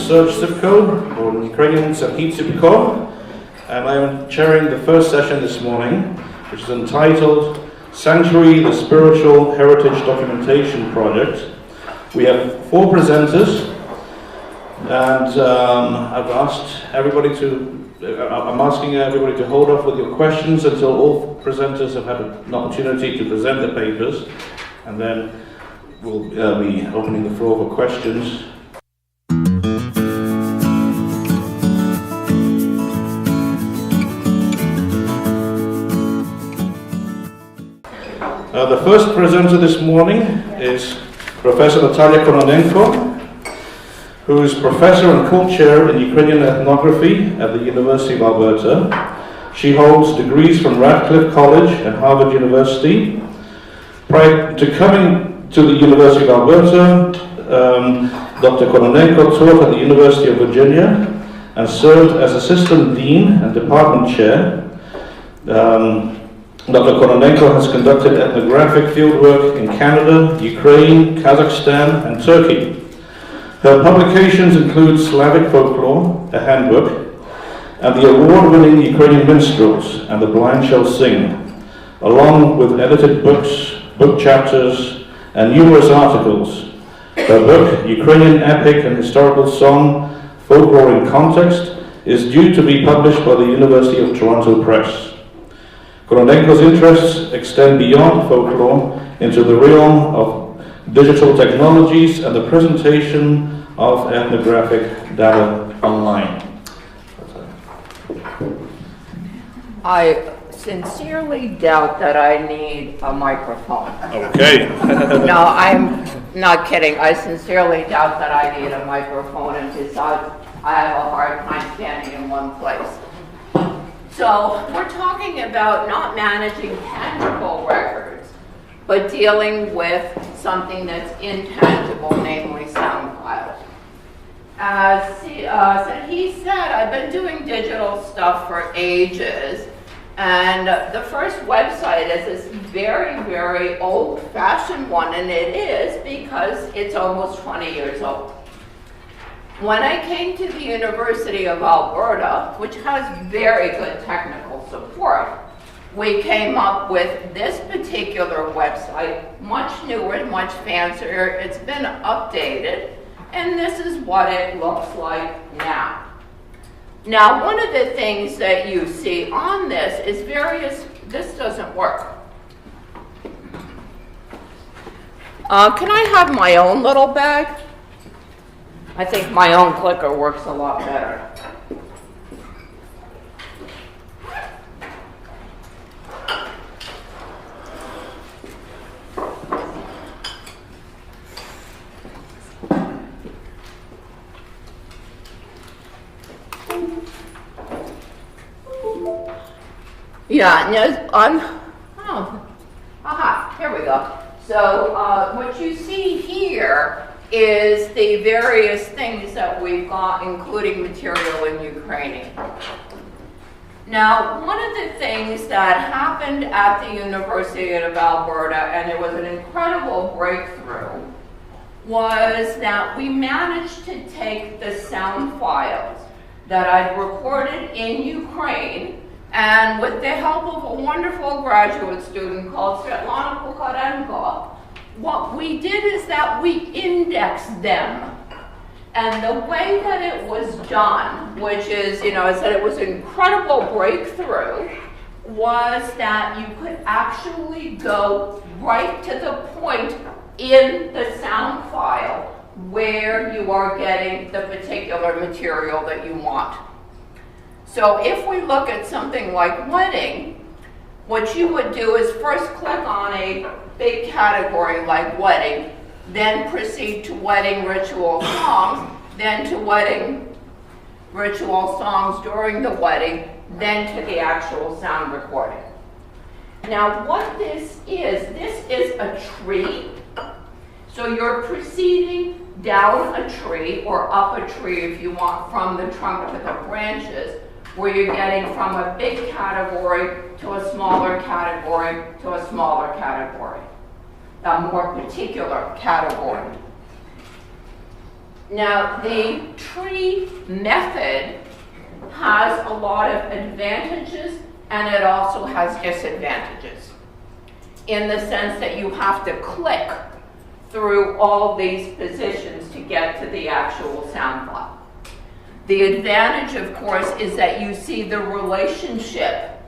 research zip code, or in Ukrainian, Zapit zip code, and I am chairing the first session this morning, which is entitled Sanctuary, the Spiritual Heritage Documentation Project. We have 4 presenters, and I'm asking everybody to hold off with your questions until all presenters have had an opportunity to present their papers, and then we'll be opening the floor for questions. The first presenter this morning is Professor Natalia Kononenko, who is professor and co-chair in Ukrainian ethnography at the University of Alberta. She holds degrees from Radcliffe College and Harvard University. Prior to coming to the University of Alberta, Dr. Kononenko taught at the University of Virginia and served as assistant dean and department chair. Dr. Kononenko has conducted ethnographic fieldwork in Canada, Ukraine, Kazakhstan, and Turkey. Her publications include Slavic Folklore, a handbook, and the award-winning Ukrainian Minstrels and The Blind Shall Sing, along with edited books, book chapters, and numerous articles. Her book, Ukrainian Epic and Historical Song, Folklore in Context, is due to be published by the University of Toronto Press. Kononenko's interests extend beyond folklore into the realm of digital technologies and the presentation of ethnographic data online. I sincerely doubt that I need a microphone. Okay. No, I'm not kidding. I sincerely doubt that I need a microphone, and besides, I have a hard time standing in one place. So we're talking about not managing tangible records, but dealing with something that's intangible, namely sound files. As he said, I've been doing digital stuff for ages, and the first website is this very, very old-fashioned one, and it is because it's almost 20 years old. When I came to the University of Alberta, which has very good technical support, we came up with this particular website, much newer, much fancier. It's been updated, and this is what it looks like now. Now, one of the things that you see on this is this doesn't work. Can I have my own little bag? I think my own clicker works a lot better. Yeah, here we go. So what you see here is the various things that we've got, including material in Ukrainian. Now, one of the things that happened at the University of Alberta, and it was an incredible breakthrough, was that we managed to take the sound files that I'd recorded in Ukraine, and with the help of a wonderful graduate student called Lina Ye, what we did is that we indexed them. And the way that it was done, which is, I said it was an incredible breakthrough, was that you could actually go right to the point in the sound file where you are getting the particular material that you want. So if we look at something like wedding, what you would do is first click on a big category like wedding, then proceed to wedding ritual songs, then to wedding ritual songs during the wedding, then to the actual sound recording. Now what this is a tree. So you're proceeding down a tree or up a tree if you want, from the trunk to the branches, where you're getting from a big category to a smaller category to a smaller category, a more particular category. Now, the tree method has a lot of advantages, and it also has disadvantages, in the sense that you have to click through all these positions to get to the actual sound file. The advantage, of course, is that you see the relationship.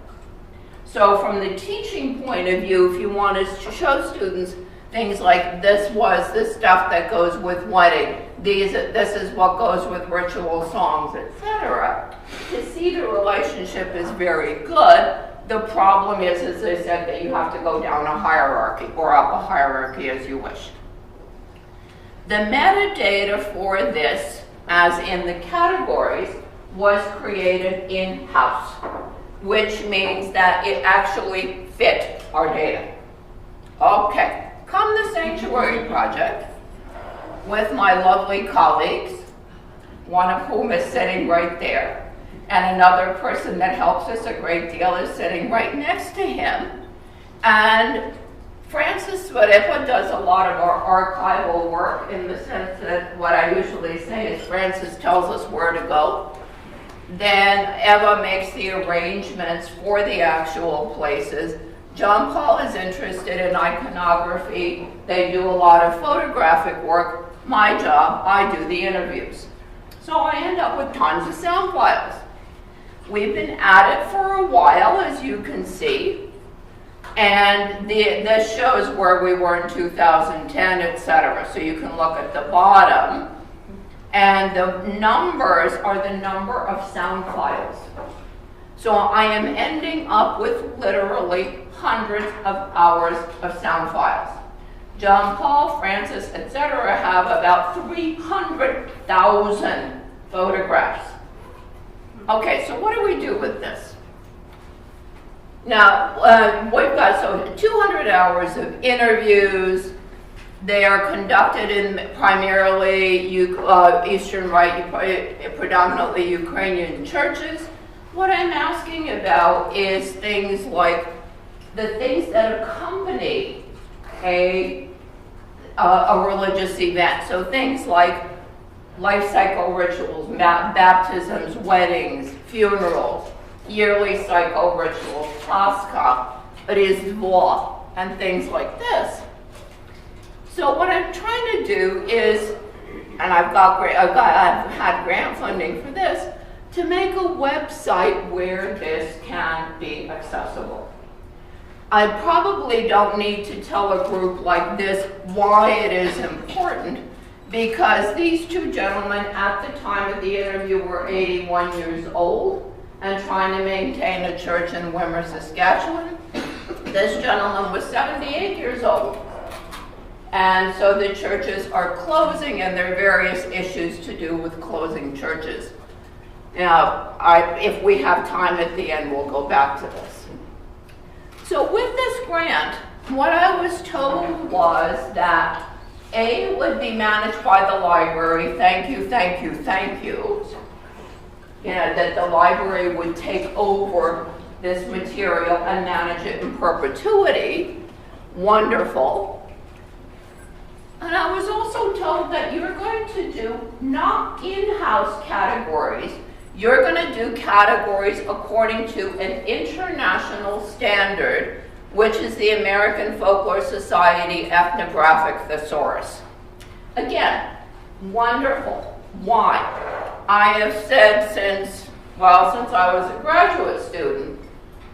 So from the teaching point of view, if you want to show students things like this stuff that goes with wedding, this is what goes with ritual songs, etc. To see the relationship is very good. The problem is, as I said, that you have to go down a hierarchy or up a hierarchy as you wish. The metadata for this, as in the categories, was created in-house, which means that it actually fit our data. Okay, come the Sanctuary Project with my lovely colleagues, one of whom is sitting right there, and another person that helps us a great deal is sitting right next to him. And Francis Svarepa does a lot of our archival work, in the sense that what I usually say is Francis tells us where to go. Then Eva makes the arrangements for the actual places. John Paul is interested in iconography. They do a lot of photographic work. My job, I do the interviews. So I end up with tons of sound files. We've been at it for a while, as you can see. And this shows where we were in 2010, etc. So you can look at the bottom. And the numbers are the number of sound files. So I am ending up with literally hundreds of hours of sound files. John Paul, Francis, etc. have about 300,000 photographs. Okay, so what do we do with this? Now, we've got 200 hours of interviews. They are conducted in primarily Eastern Rite, predominantly Ukrainian churches. What I'm asking about is things like the things that accompany a religious event. So things like life cycle rituals, baptisms, weddings, funerals, yearly cycle rituals, Pascha, Rizdvo, and things like this. So what I'm trying to do is, and I've had grant funding for this, to make a website where this can be accessible. I probably don't need to tell a group like this why it is important, because these two gentlemen at the time of the interview were 81 years old and trying to maintain a church in Wimmer, Saskatchewan. This gentleman was 78 years old. And so the churches are closing, and there are various issues to do with closing churches. Now, if we have time at the end, we'll go back to this. So with this grant, what I was told was that A, would be managed by the library. Thank you, thank you, thank you. That the library would take over this material and manage it in perpetuity. Wonderful. And I was also told that you're going to do not in-house categories. You're going to do categories according to an international standard, which is the American Folklore Society Ethnographic Thesaurus. Again, wonderful. Why? I have said since I was a graduate student,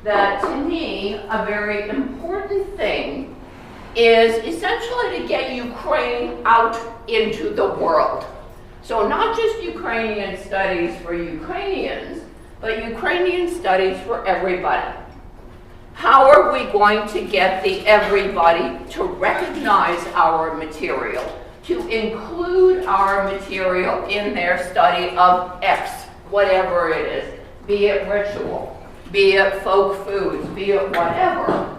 that to me, a very important thing is essentially to get Ukraine out into the world. So not just Ukrainian studies for Ukrainians, but Ukrainian studies for everybody. How are we going to get the everybody to recognize our material, to include our material in their study of X, whatever it is, be it ritual, be it folk foods, be it whatever?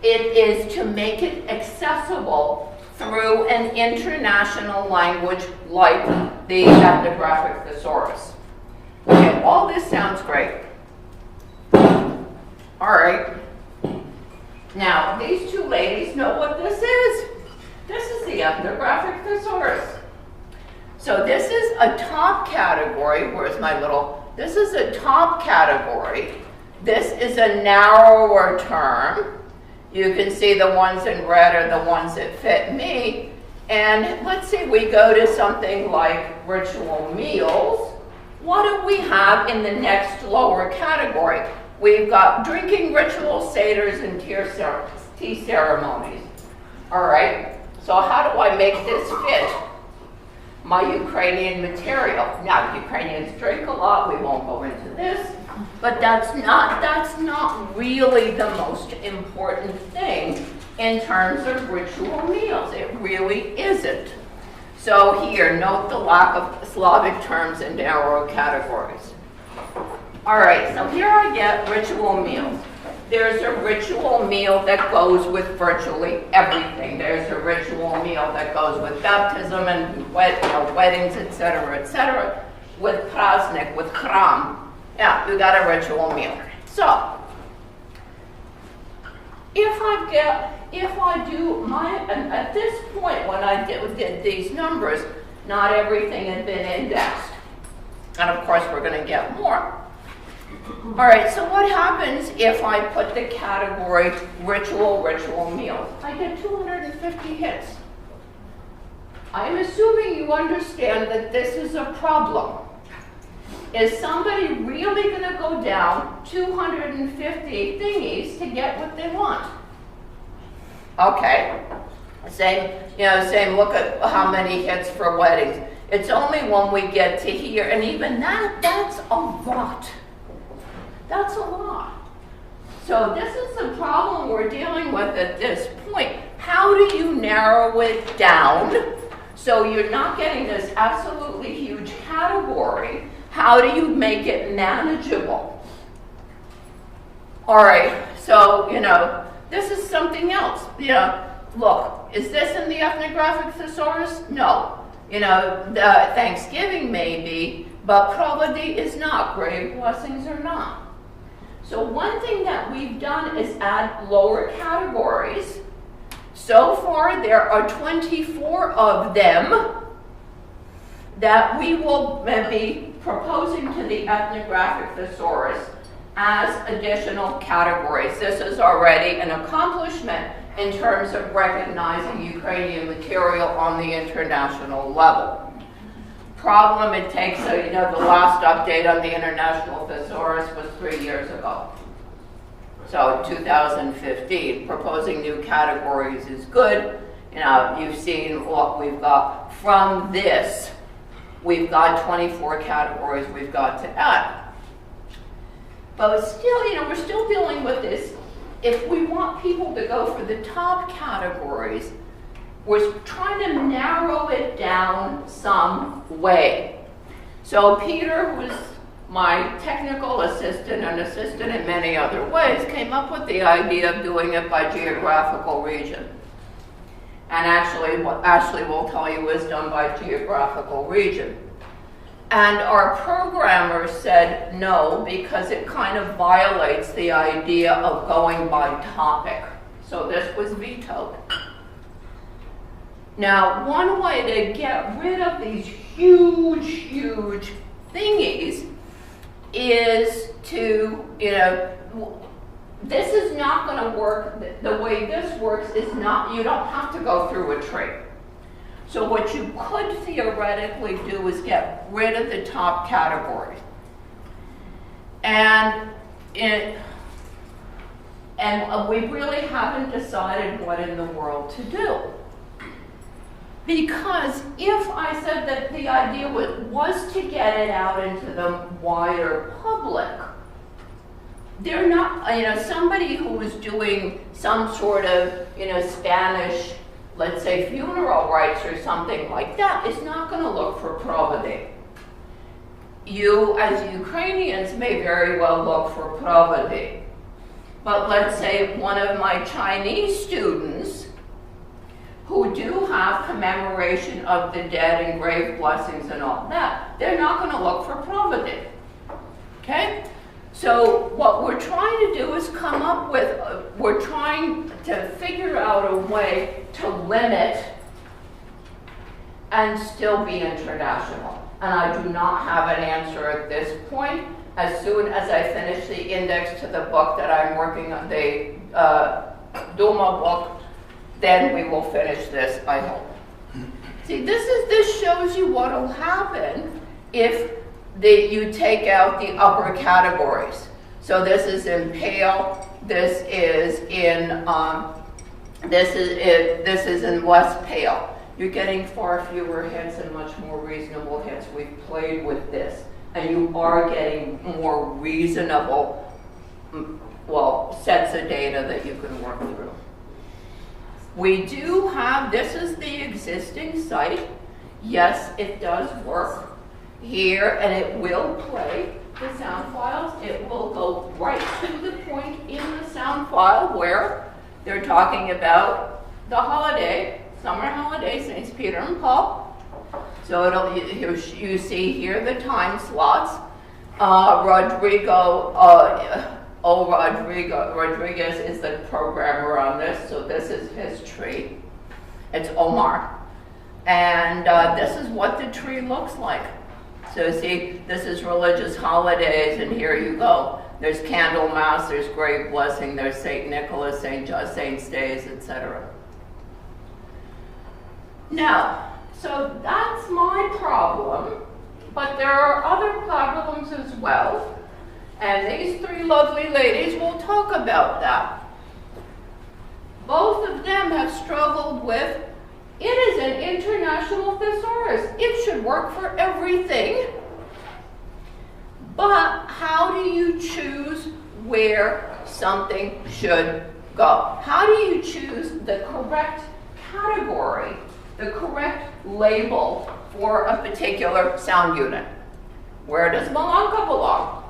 It is to make it accessible through an international language like the Ethnographic Thesaurus. Okay, all this sounds great. All right. Now, these two ladies know what this is. This is the Ethnographic Thesaurus. So this is a top category. Where's my little? This is a top category. This is a narrower term. You can see the ones in red are the ones that fit me. And let's see, we go to something like ritual meals. What do we have in the next lower category? We've got drinking rituals, seders, and tea ceremonies. All right, so how do I make this fit my Ukrainian material? Now, Ukrainians drink a lot. We won't go into this. But that's not really the most important thing in terms of ritual meals. It really isn't. So here, note the lack of Slavic terms in narrow categories. All right, so here I get ritual meals. There's a ritual meal that goes with virtually everything. There's a ritual meal that goes with baptism and weddings, etc., with praznik, with chram. Yeah, you got a ritual meal. So, if I do and at this point when I did these numbers, not everything had been indexed. And of course we're going to get more. All right, so what happens if I put the category ritual meals? I get 250 hits. I'm assuming you understand that this is a problem. Is somebody really going to go down 250 thingies to get what they want? Okay. Same, look at how many hits for weddings. It's only when we get to here, and even that's a lot. That's a lot. So this is the problem we're dealing with at this point. How do you narrow it down so you're not getting this absolutely huge category? How do you make it manageable? All right, so, this is something else. Look, is this in the Ethnographic Thesaurus? No. Thanksgiving maybe, but Pravody is not. Grave blessings are not. So one thing that we've done is add lower categories. So far, there are 24 of them that we will be proposing to the Ethnographic Thesaurus as additional categories. This is already an accomplishment in terms of recognizing Ukrainian material on the international level. Problem, it takes, the last update on the International Thesaurus was 3 years ago. So 2015, proposing new categories is good. You've seen what we've got from this. We've got 24 categories we've got to add. But still, we're still dealing with this. If we want people to go for the top categories, we're trying to narrow it down some way. So Peter, who's my technical assistant and assistant in many other ways, came up with the idea of doing it by geographical region. And actually, what Ashley will tell you is done by geographical region. And our programmer said no, because it kind of violates the idea of going by topic. So this was vetoed. Now, one way to get rid of these huge thingies is to, this is not going to work. The way this works is not, you don't have to go through a tree. So what you could theoretically do is get rid of the top categories. And we really haven't decided what in the world to do. Because if I said that the idea was to get it out into the wider public, they're not, somebody who was doing some sort of, Spanish, let's say funeral rites or something like that, is not going to look for Pravody. You, as Ukrainians, may very well look for Pravody. But let's say one of my Chinese students who do have commemoration of the dead and grave blessings and all that, they're not going to look for Pravody. Okay? So what we're trying to do is come up with, we're trying to figure out a way to limit and still be international? And I do not have an answer at this point. As soon as I finish the index to the book that I'm working on, the Duma book, then we will finish this, I hope. See, this shows you what will happen if you take out the upper categories. So this is in pale, this is in less pale. You're getting far fewer hits and much more reasonable hits. We've played with this, and you are getting more reasonable, well, sets of data that you can work through. We do have, this is the existing site. Yes, it does work here, and it will play the sound files. It will go right to the point in the sound file where they're talking about the holiday, summer holiday, Saints Peter and Paul. So you see here the time slots. Rodriguez is the programmer on this, so this is his tree. It's Omar. And this is what the tree looks like. So see, this is religious holidays, and here you go. There's Candlemas, there's Great Blessing, there's St. Nicholas, Saint's Days, etc. Now, so that's my problem, but there are other problems as well, and these three lovely ladies will talk about that. Both of them have struggled with, it is an international thesaurus. It should work for everything. But how do you choose where something should go? How do you choose the correct category, the correct label for a particular sound unit? Where does Malanka belong?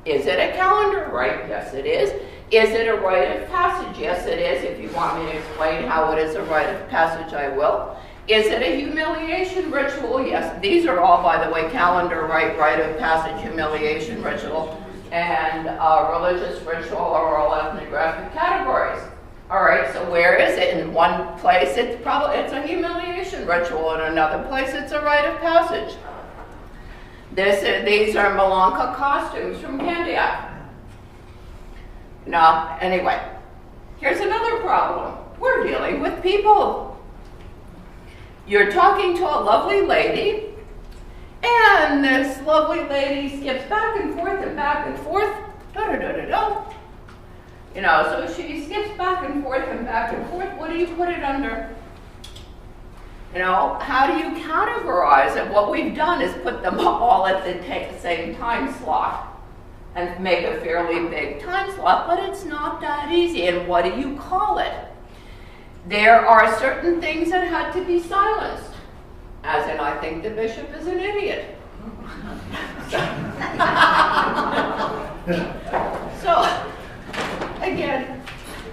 Is it a calendar rite? Yes, it is. Is it a rite of passage? Yes, it is. If you want me to explain how it is a rite of passage, I will. Is it a humiliation ritual? Yes. These are all, by the way, calendar rite of passage, humiliation ritual, and religious ritual are all ethnographic categories. All right, so where is it? In one place, it's a humiliation ritual. In another place, it's a rite of passage. These are Malanka costumes from Candiac. Now, anyway, here's another problem. We're dealing with people. You're talking to a lovely lady, and this lovely lady skips back and forth, da-da-da-da-da. You know, so she skips back and forth. What do you put it under? You know, how do you categorize it? What we've done is put them all at the same time slot and make a fairly big time slot, but it's not that easy. And what do you call it? There are certain things that had to be silenced, as in, I think the bishop is an idiot. So, again,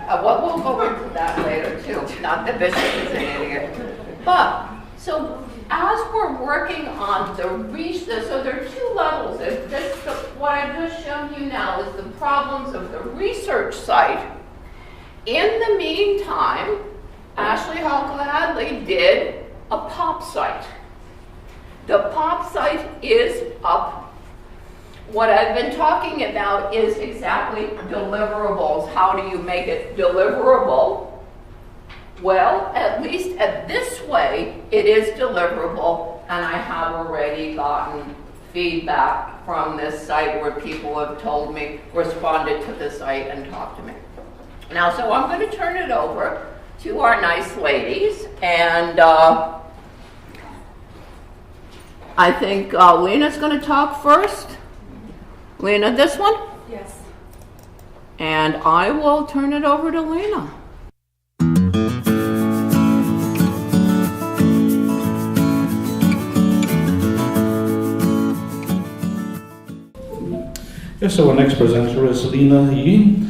we'll go into that later too. Not the bishop is an idiot. But, so as we're working on the research, so there are two levels. What I've just shown you now is the problems of the research site. In the meantime, Ashley Halko-Addley did a pop site. The pop site is up. What I've been talking about is exactly deliverables. How do you make it deliverable? Well, at least at this way, it is deliverable, and I have already gotten feedback from this site where people have told me, responded to the site and talked to me. Now, so I'm going to turn it over to our nice ladies, and I think Lina's going to talk first. Lina, this one? Yes. And I will turn it over to Lina. Yes, so our next presenter is Lina Ye.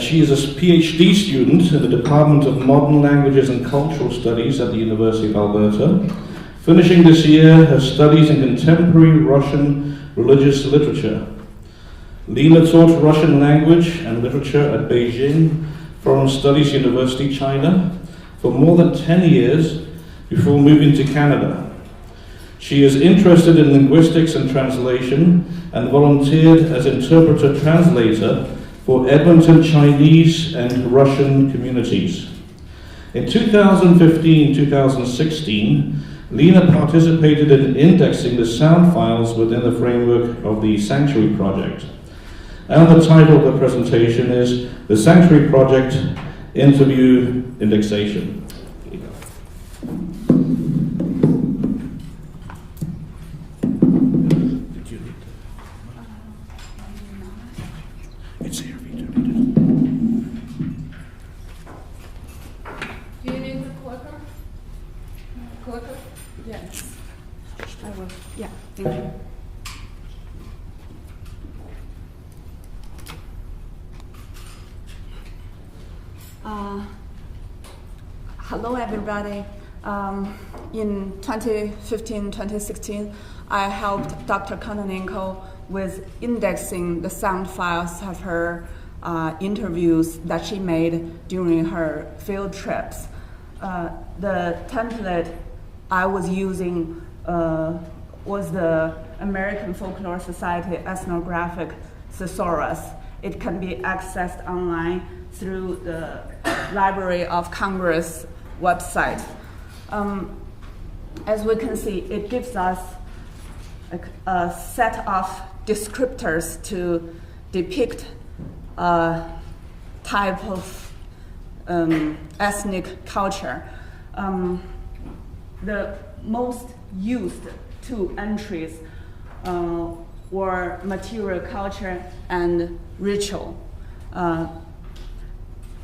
She is a PhD student in the Department of Modern Languages and Cultural Studies at the University of Alberta, finishing this year her studies in contemporary Russian religious literature. Lina taught Russian language and literature at Beijing Foreign Studies University, China, for more than 10 years, before moving to Canada. She is interested in linguistics and translation and volunteered as interpreter-translator for Edmonton Chinese and Russian communities. In 2015-2016, Lina participated in indexing the sound files within the framework of the Sanctuary Project. And the title of the presentation is The Sanctuary Project Interview Indexation. It's here if you do need it. Do you need the clicker? Clicker? Yes, I will. Yeah, thank you. Hello, everybody. In 2015-2016, I helped Dr. Kononenko with indexing the sound files of her interviews that she made during her field trips. The template I was using was the American Folklore Society Ethnographic Thesaurus. It can be accessed online through the Library of Congress website. As we can see, it gives us a set of descriptors to depict a type of ethnic culture. The most used two entries were material culture and ritual.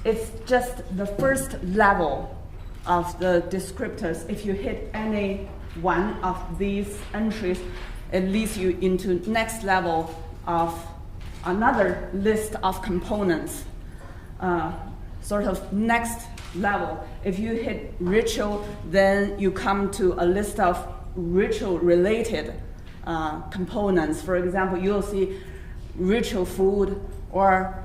It's just the first level of the descriptors. If you hit any one of these entries, it leads you into next level of another list of components. Sort of next level. If you hit ritual, then you come to a list of ritual-related components. For example, you'll see ritual food or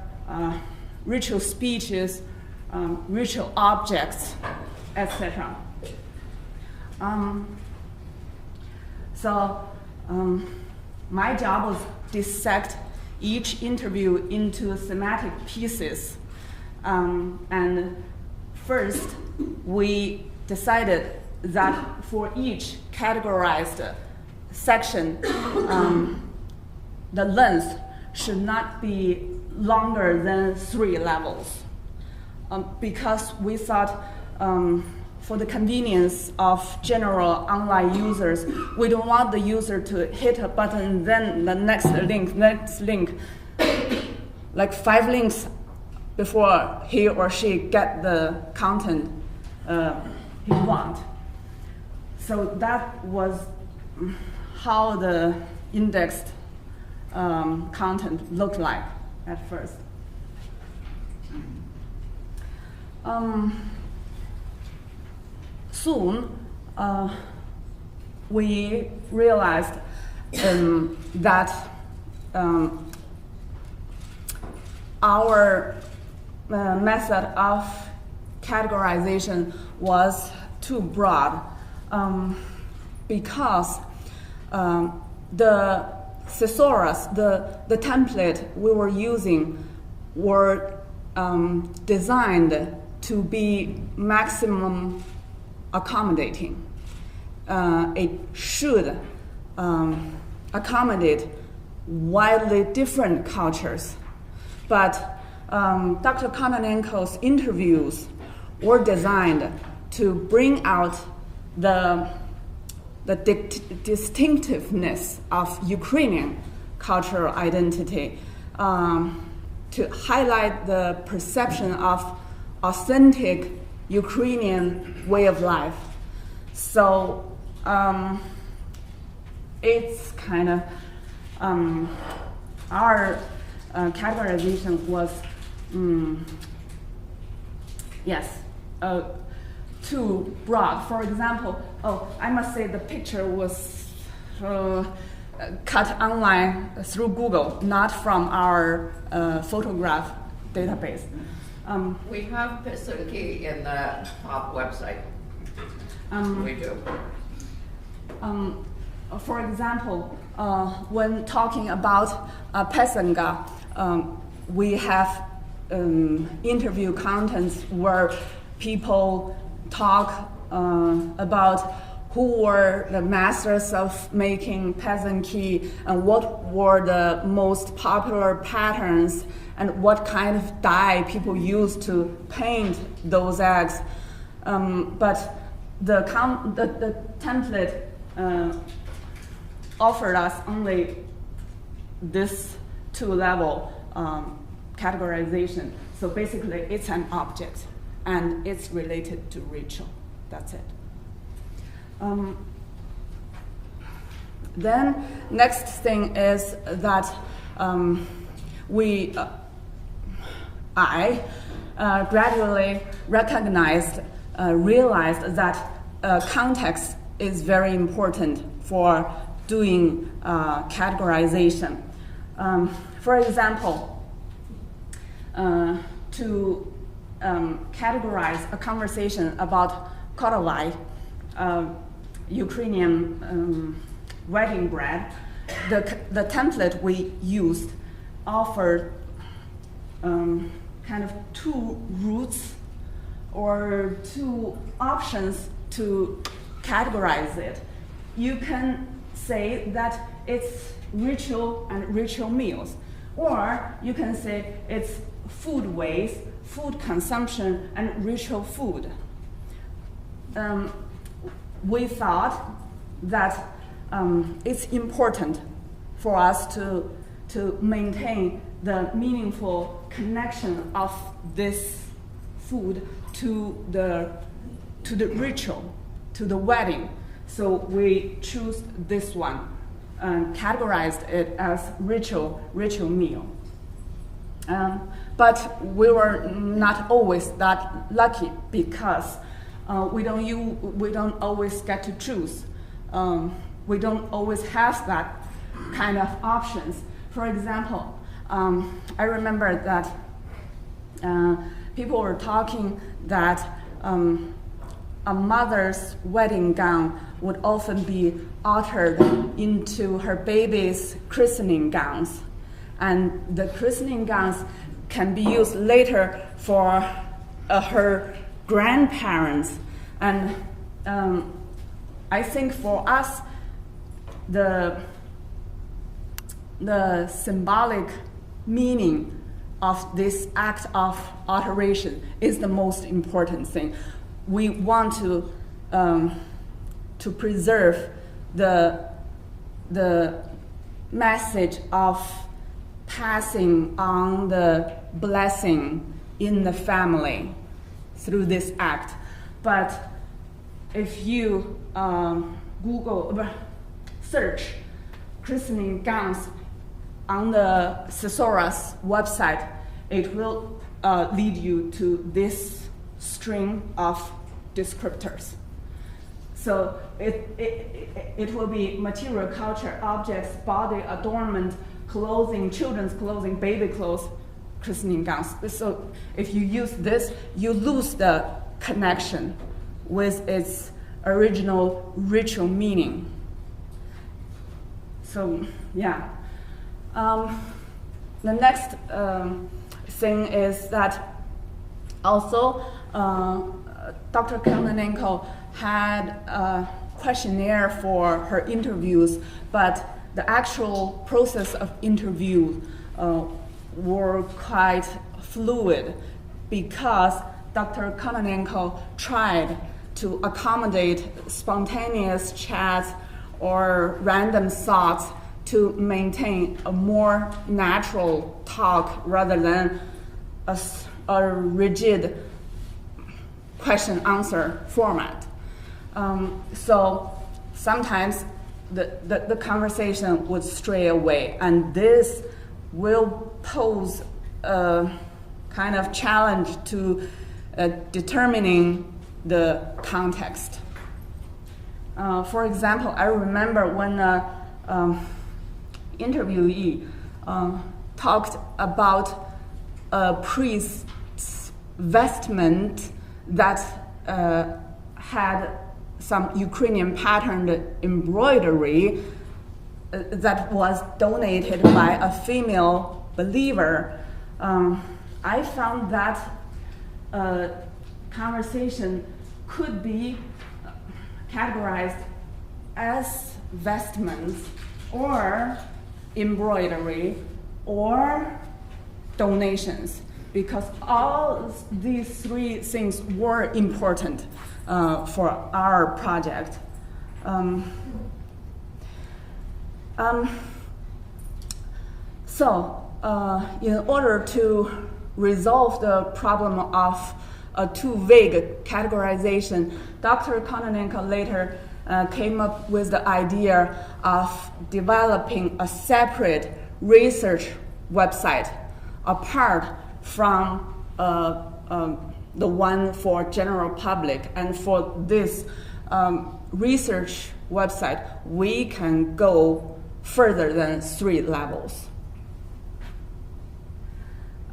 ritual speeches, ritual objects, etc. My job was dissect each interview into thematic pieces. And first, we decided that for each categorized section, the length should not be longer than 3 levels. Because we thought for the convenience of general online users, we don't want the user to hit a button, then the next link, like 5 links before he or she get the content he want. So that was how the indexed content looked like at first. Soon, we realized that our method of categorization was too broad because the thesaurus, the template we were using, were designed to be maximum accommodating. It should accommodate widely different cultures. But Dr. Kononenko's interviews were designed to bring out the distinctiveness of Ukrainian cultural identity, to highlight the perception of authentic Ukrainian way of life. So it's kind of our categorization was too broad. For example, I must say the picture was cut online through Google, not from our photograph database. We have Pisanki in the top website. We do. For example, when talking about Pesanga, we have interview contents where people talk about who were the masters of making Poliansky and what were the most popular patterns and what kind of dye people used to paint those eggs. But the template offered us only this two-level categorization. So basically, it's an object, and it's related to ritual. That's it. Then next thing is that I gradually realized that context is very important for doing categorization. For example, to categorize a conversation about kotovai, Ukrainian wedding bread, the template we used offered kind of two routes or two options to categorize it. You can say that it's ritual and ritual meals, or you can say it's food waste, food consumption, and ritual food. We thought that it's important for us to maintain the meaningful connection of this food to the ritual, to the wedding. So we choose this one and categorized it as ritual meal. But we were not always that lucky because we don't always get to choose. We don't always have that kind of options. For example, I remember that people were talking that a mother's wedding gown would often be altered into her baby's christening gowns. And the christening gowns can be used later for her grandparents. And I think for us, the symbolic meaning of this act of alteration is the most important thing. We want to preserve the message of passing on the blessing in the family through this act. But if you search christening gowns on the Thesaurus website, it will lead you to this string of descriptors. So it will be material, culture, objects, body, adornment, clothing, children's clothing, baby clothes, christening gowns. So if you use this, you lose the connection with its original ritual meaning. So yeah. The next thing is that also Dr. Kononenko had a questionnaire for her interviews, but the actual process of interview were quite fluid because Dr. Kononenko tried to accommodate spontaneous chats or random thoughts to maintain a more natural talk rather than a rigid question-answer format. So sometimes the conversation would stray away, and this will pose a kind of challenge to determining the context. For example, I remember when interviewee talked about a priest's vestment that had some Ukrainian patterned embroidery that was donated by a female believer. I found that conversation could be categorized as vestments or embroidery or donations, because all these three things were important for our project. In order to resolve the problem of a too vague categorization, Dr. Kononenko later came up with the idea of developing a separate research website apart from the one for general public. And for this research website, we can go further than 3 levels.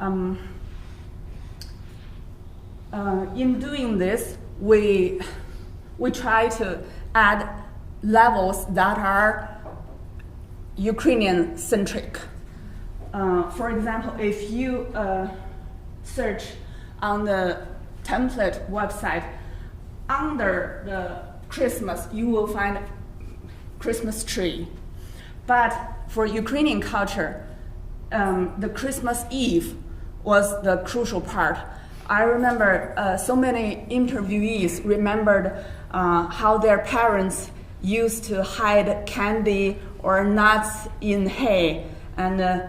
In doing this, we try to add levels that are Ukrainian-centric. For example, if you search on the template website, under the Christmas, you will find Christmas tree. But for Ukrainian culture, the Christmas Eve was the crucial part. I remember so many interviewees remembered how their parents used to hide candy or nuts in hay, and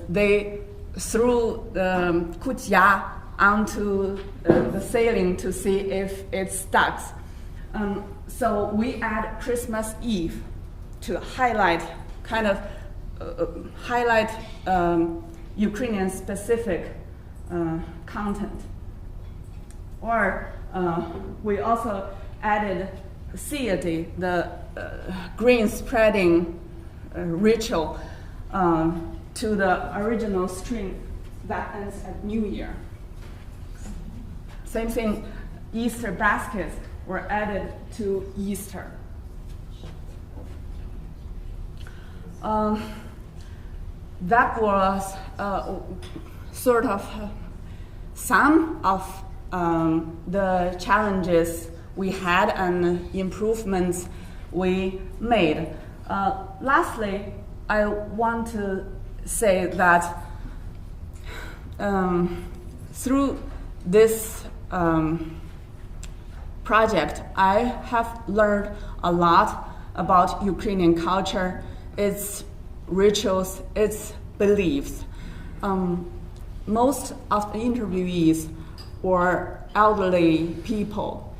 they threw the kutia onto the ceiling to see if it stuck. So we add Christmas Eve to highlight Ukrainian specific content. Or we also added Deity, the green spreading ritual, to the original string that ends at New Year. Same thing, Easter baskets were added to Easter. That was sort of some of the challenges we had and improvements we made. Lastly, I want to say that through this project, I have learned a lot about Ukrainian culture, its rituals, its beliefs. Most of the interviewees were elderly people,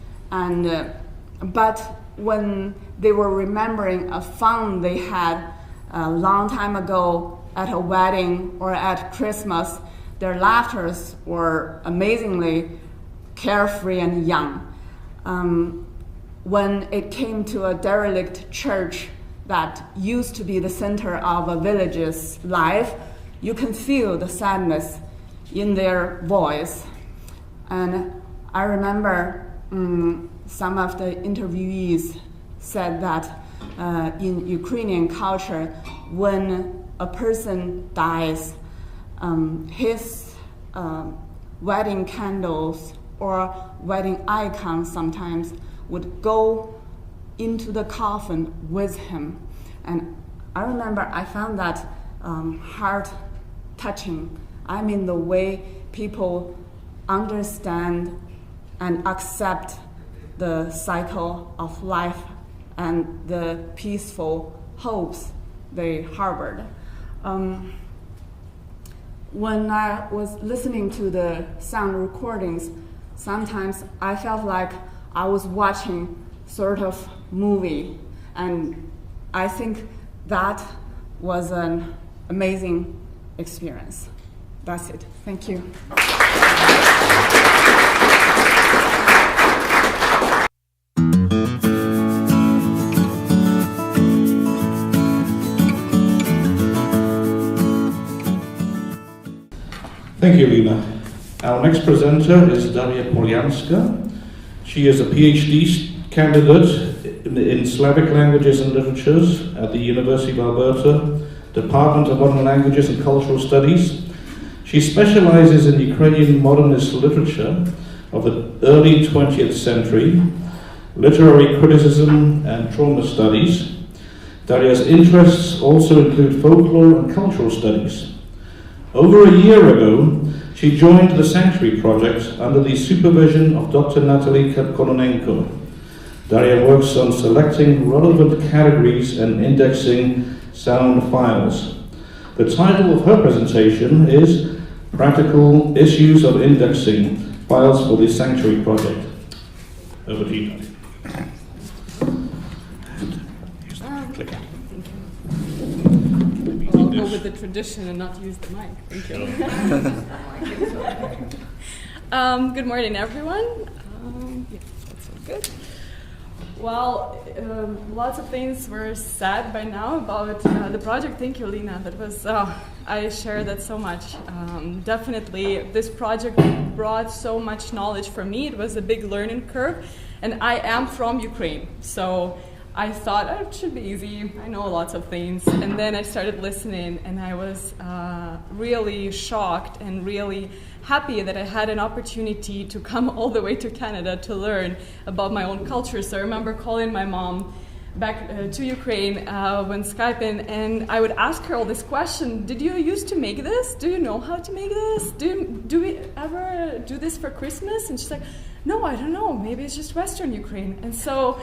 but when they were remembering a fun they had a long time ago at a wedding or at Christmas, their laughters were amazingly carefree and young. When it came to a derelict church that used to be the center of a village's life, you can feel the sadness in their voice. And I remember some of the interviewees said that in Ukrainian culture, when a person dies, his wedding candles or wedding icons sometimes would go into the coffin with him. And I remember I found that heart-touching. I mean, the way people understand and accept the cycle of life and the peaceful hopes they harbored. When I was listening to the sound recordings, sometimes I felt like I was watching sort of movie, and I think that was an amazing experience. That's it. Thank you. Thank you, Lina. Our next presenter is Daria Polianska. She is a PhD candidate in Slavic Languages and Literatures at the University of Alberta, Department of Modern Languages and Cultural Studies. She specializes in Ukrainian modernist literature of the early 20th century, literary criticism and trauma studies. Daria's interests also include folklore and cultural studies. Over a year ago, she joined the Sanctuary Project under the supervision of Dr. Natalie Kononenko. Daria works on selecting relevant categories and indexing sound files. The title of her presentation is Practical Issues of Indexing Files for the Sanctuary Project. Over to you, Nadia. I'll go with the tradition and not use the mic. Thank you. Good morning, everyone. Yeah, that's all good. Well, lots of things were said by now about the project. Thank you, Lina. That was, I share that so much. Definitely, this project brought so much knowledge for me. It was a big learning curve, and I am from Ukraine, so I thought, oh, it should be easy. I know lots of things. And then I started listening, and I was really shocked and really happy that I had an opportunity to come all the way to Canada to learn about my own culture. So I remember calling my mom back to Ukraine when Skyping, and I would ask her all this question: did you used to make this? Do you know how to make this? Do we ever do this for Christmas? And she's like, no, I don't know, maybe it's just Western Ukraine. And so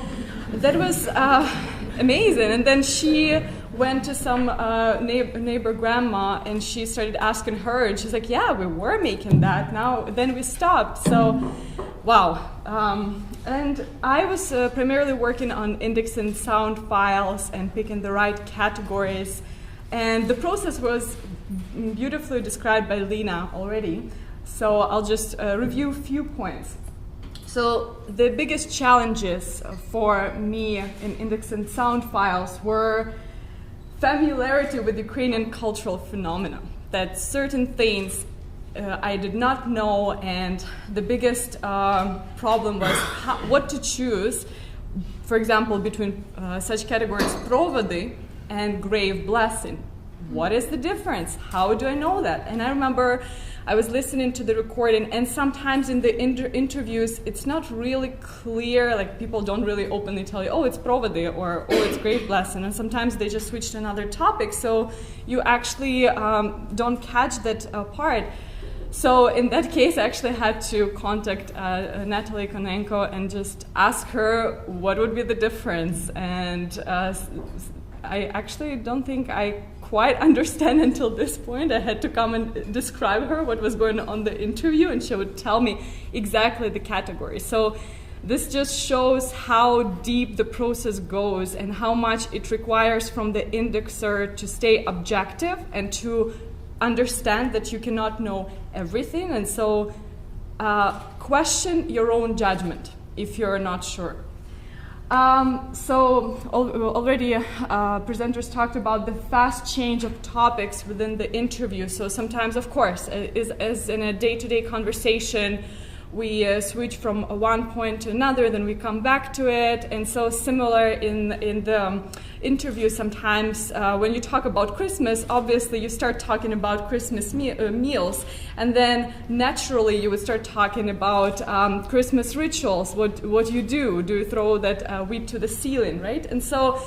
that was amazing. And then she went to some neighbor grandma, and she started asking her, and she's like, yeah, we were making that, then we stopped. So, wow. And I was primarily working on indexing sound files and picking the right categories. And the process was beautifully described by Lina already. So I'll just review a few points. So the biggest challenges for me in indexing sound files were familiarity with Ukrainian cultural phenomena, that certain things I did not know, and the biggest problem was what to choose, for example, between such categories provody and grave blessing. What is the difference? How do I know that? And I remember I was listening to the recording, and sometimes in the interviews, it's not really clear, like people don't really openly tell you, oh, it's provody, or oh, it's grave blessing, and sometimes they just switch to another topic, so you actually don't catch that part. So in that case, I actually had to contact Natalie Kononenko and just ask her what would be the difference, and I actually don't think I quite understand until this point. I had to come and describe her what was going on in the interview, and she would tell me exactly the category. So this just shows how deep the process goes and how much it requires from the indexer to stay objective and to understand that you cannot know everything. And so question your own judgment if you're not sure. Already presenters talked about the fast change of topics within the interview. So sometimes, of course, as in a day-to-day conversation, we switch from one point to another, then we come back to it. And so similar in the interview, sometimes when you talk about Christmas, obviously you start talking about Christmas meals, and then naturally you would start talking about Christmas rituals, what you do. Do you throw that wheat to the ceiling, right? And so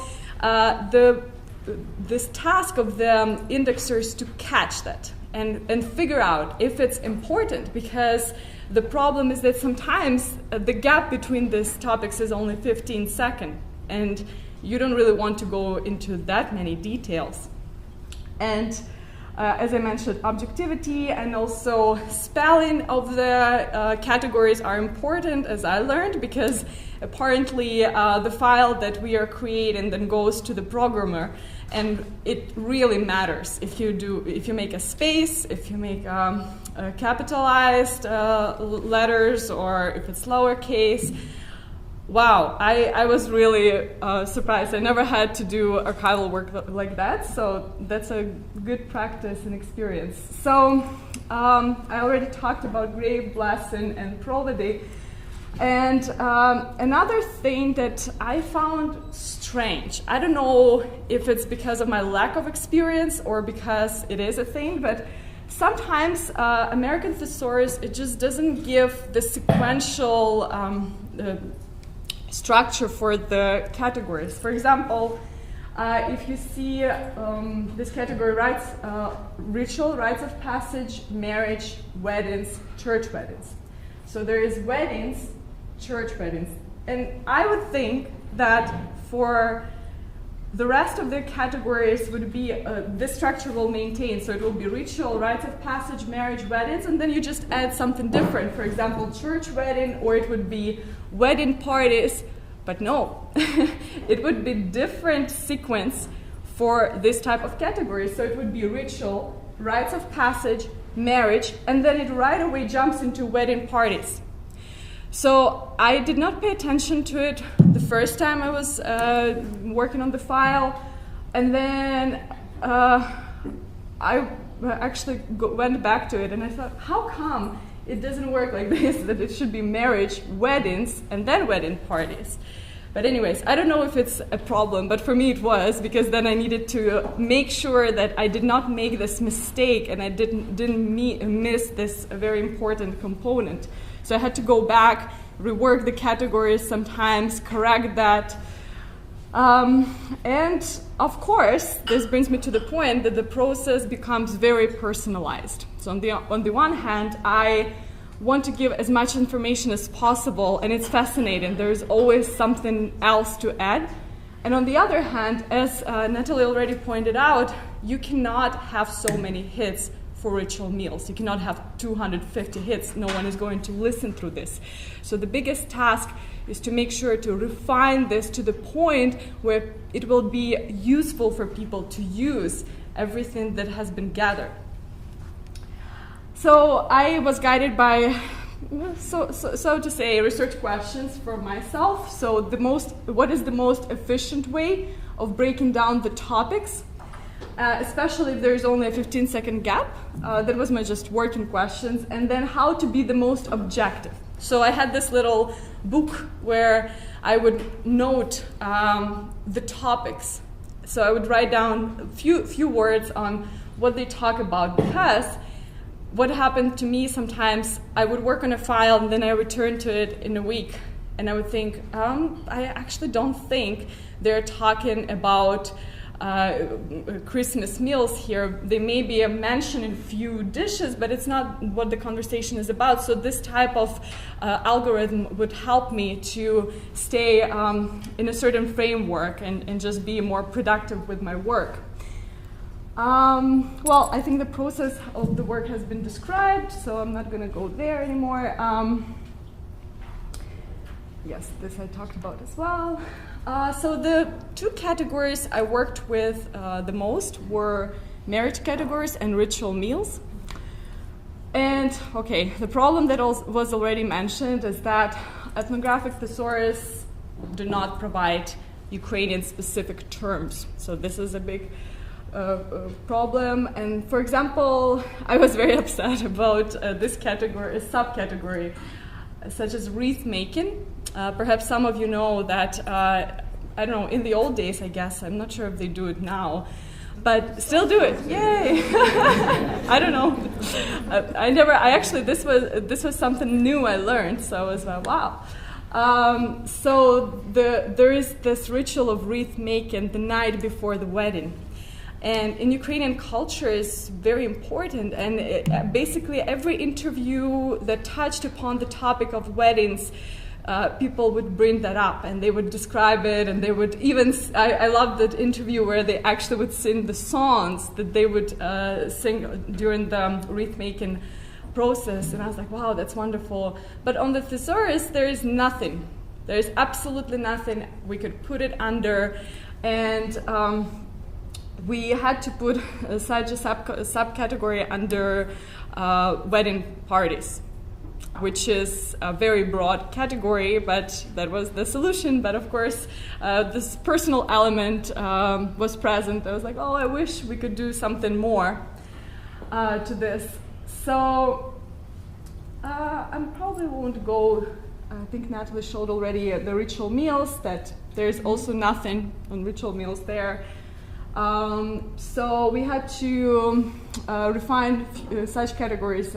this task of the indexers to catch that and figure out if it's important, because the problem is that sometimes the gap between these topics is only 15 seconds, and you don't really want to go into that many details. And as I mentioned, objectivity and also spelling of the categories are important, as I learned, because apparently the file that we are creating then goes to the programmer, and it really matters if you make a space, if you make capitalized letters, or if it's lowercase. Wow, I was really surprised. I never had to do archival work like that, so that's a good practice and experience. So I already talked about grave blessing and provody. And another thing that I found strange, I don't know if it's because of my lack of experience or because it is a thing, but sometimes American Thesaurus, it just doesn't give the sequential structure for the categories. For example, if you see this category, ritual, rites of passage, marriage, weddings, church weddings. So there is weddings, church weddings. And I would think that for the rest of the categories would be, this structure will maintain. So it will be ritual, rites of passage, marriage, weddings, and then you just add something different. For example, church wedding, or it would be wedding parties. But no, it would be different sequence for this type of category. So it would be ritual, rites of passage, marriage, and then it right away jumps into wedding parties. So I did not pay attention to it the first time I was working on the file, and then I actually went back to it and I thought, how come it doesn't work like this, that it should be marriage, weddings, and then wedding parties? But anyways, I don't know if it's a problem, but for me it was, because then I needed to make sure that I did not make this mistake and I didn't miss this very important component. So I had to go back, rework the categories sometimes, correct that. And of course, this brings me to the point that the process becomes very personalized. So on the one hand, I want to give as much information as possible, and it's fascinating. There's always something else to add. And on the other hand, as Natalie already pointed out, you cannot have so many hits for ritual meals. You cannot have 250 hits. No one is going to listen through this. So the biggest task is to make sure to refine this to the point where it will be useful for people to use everything that has been gathered. So I was guided by, so to say, research questions for myself. So what is the most efficient way of breaking down the topics, especially if there's only a 15-second gap? That was my just working questions. And then how to be the most objective. So I had this little book where I would note the topics. So I would write down a few words on what they talk about, because what happened to me sometimes, I would work on a file and then I return to it in a week and I would think, I actually don't think they're talking about Christmas meals here. They may be mentioned in a few dishes, but it's not what the conversation is about. So this type of algorithm would help me to stay in a certain framework and just be more productive with my work. Well, I think the process of the work has been described, so I'm not going to go there anymore. Yes, this I talked about as well. So the two categories I worked with the most were marriage categories and ritual meals. And, okay, the problem that was already mentioned is that Ethnographic Thesaurus do not provide Ukrainian-specific terms. So this is a big problem. And for example, I was very upset about this category, a subcategory, such as wreath making. Perhaps some of you know that, I don't know, in the old days, I guess, I'm not sure if they do it now, but still do it. Yay! I don't know. This was something new I learned, so I was like, wow. So there is this ritual of wreath making the night before the wedding. And in Ukrainian culture is very important, and basically every interview that touched upon the topic of weddings, people would bring that up and they would describe it, and they would even, I love that interview where they actually would sing the songs that they would sing during the wreath making process, and I was like, wow, that's wonderful. But on the thesaurus, there is nothing. There is absolutely nothing we could put it under, and we had to put such a subcategory under wedding parties, which is a very broad category, but that was the solution. But of course, this personal element was present. I was like, oh, I wish we could do something more to this. So I probably won't go I think Natalie showed already the ritual meals, that there's also nothing on ritual meals there. So we had to refine such categories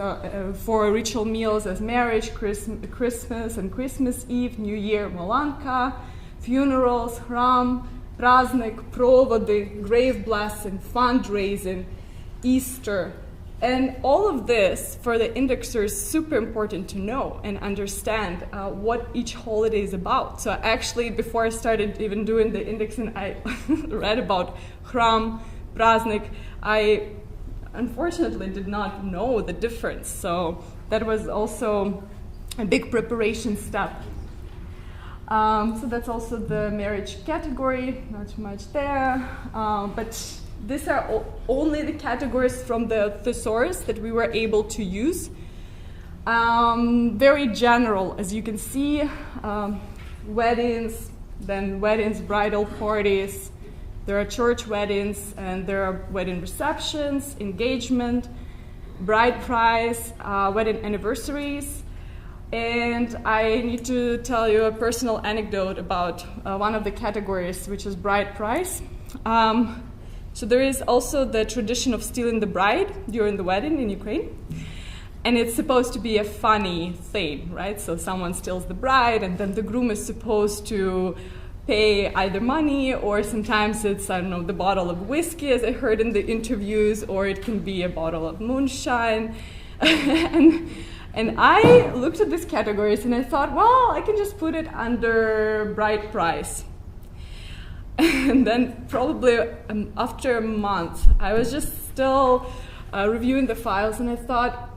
for ritual meals as marriage, Christmas and Christmas Eve, New Year, Molanka, funerals, hram, praznik, provody, grave blessing, fundraising, Easter. And all of this, for the indexer, is super important to know and understand what each holiday is about. So actually, before I started even doing the indexing, I read about hram, praznik. I unfortunately did not know the difference. So that was also a big preparation step. So that's also the marriage category, not too much there. But these are only the categories from the thesaurus that we were able to use. Very general, as you can see, weddings, then weddings, bridal parties, there are church weddings, and there are wedding receptions, engagement, bride price, wedding anniversaries. And I need to tell you a personal anecdote about one of the categories, which is bride price. So there is also the tradition of stealing the bride during the wedding in Ukraine. And it's supposed to be a funny thing, right? So someone steals the bride, and then the groom is supposed to pay either money, or sometimes it's, I don't know, the bottle of whiskey, as I heard in the interviews, or it can be a bottle of moonshine. And I looked at these categories and I thought, well, I can just put it under bride price. And then probably after a month, I was just still reviewing the files, and I thought,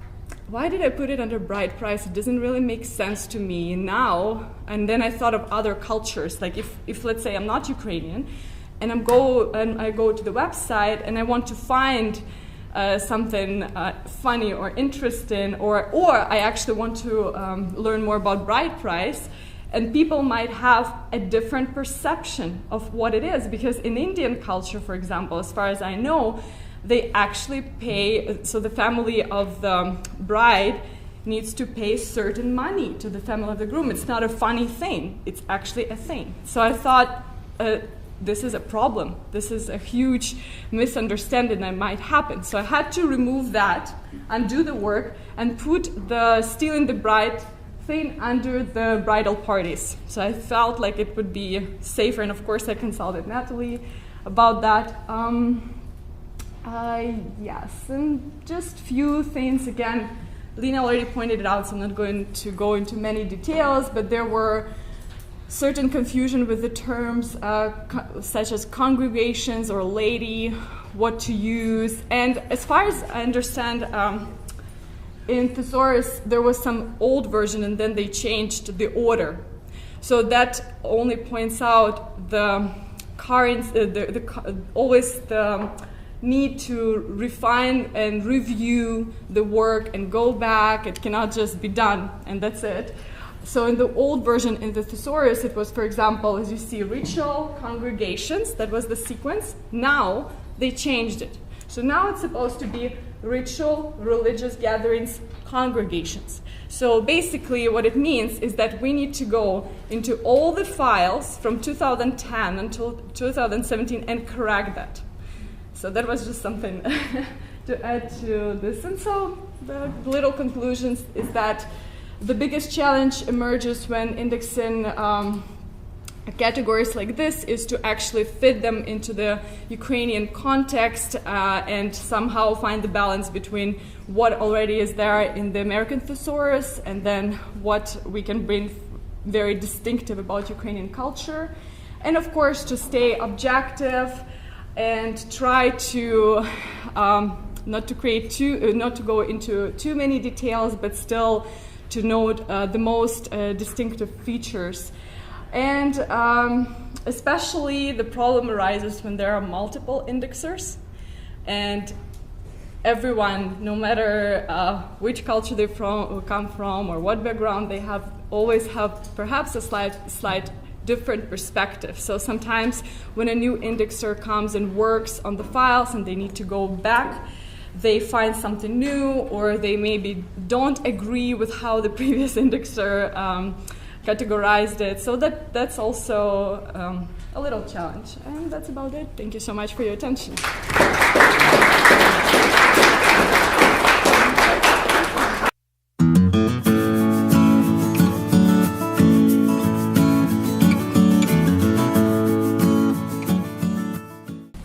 why did I put it under bride price? It doesn't really make sense to me now. And then I thought of other cultures, like if let's say I'm not Ukrainian, and I go to the website and I want to find something funny or interesting, or I actually want to learn more about bride price. And people might have a different perception of what it is, because in Indian culture, for example, as far as I know, they actually pay, so the family of the bride needs to pay certain money to the family of the groom. It's not a funny thing, it's actually a thing. So I thought, this is a problem. This is a huge misunderstanding that might happen. So I had to remove that, undo the work, and put the stealing the bride thing under the bridal parties. So I felt like it would be safer, and of course I consulted Natalie about that. Yes, and just few things. Again, Lina already pointed it out, so I'm not going to go into many details, but there were certain confusion with the terms such as congregations or laity, what to use. And as far as I understand, in Thesaurus, there was some old version, and then they changed the order. So that only points out the current, always the need to refine and review the work and go back. It cannot just be done, and that's it. So in the old version, in the Thesaurus, it was, for example, as you see, ritual, congregations, that was the sequence. Now they changed it. So now it's supposed to be ritual, religious gatherings, congregations. So basically what it means is that we need to go into all the files from 2010 until 2017 and correct that. So that was just something to add to this. And so the little conclusions is that the biggest challenge emerges when indexing categories like this is to actually fit them into the Ukrainian context and somehow find the balance between what already is there in the American thesaurus and then what we can bring very distinctive about Ukrainian culture. And of course to stay objective and try to not to go into too many details, but still to note the most distinctive features. And especially the problem arises when there are multiple indexers, and everyone, no matter which culture they come from or what background they have, always have perhaps a slight different perspective. So sometimes when a new indexer comes and works on the files and they need to go back, they find something new, or they maybe don't agree with how the previous indexer categorized it. So that's also a little challenge. And that's about it. Thank you so much for your attention.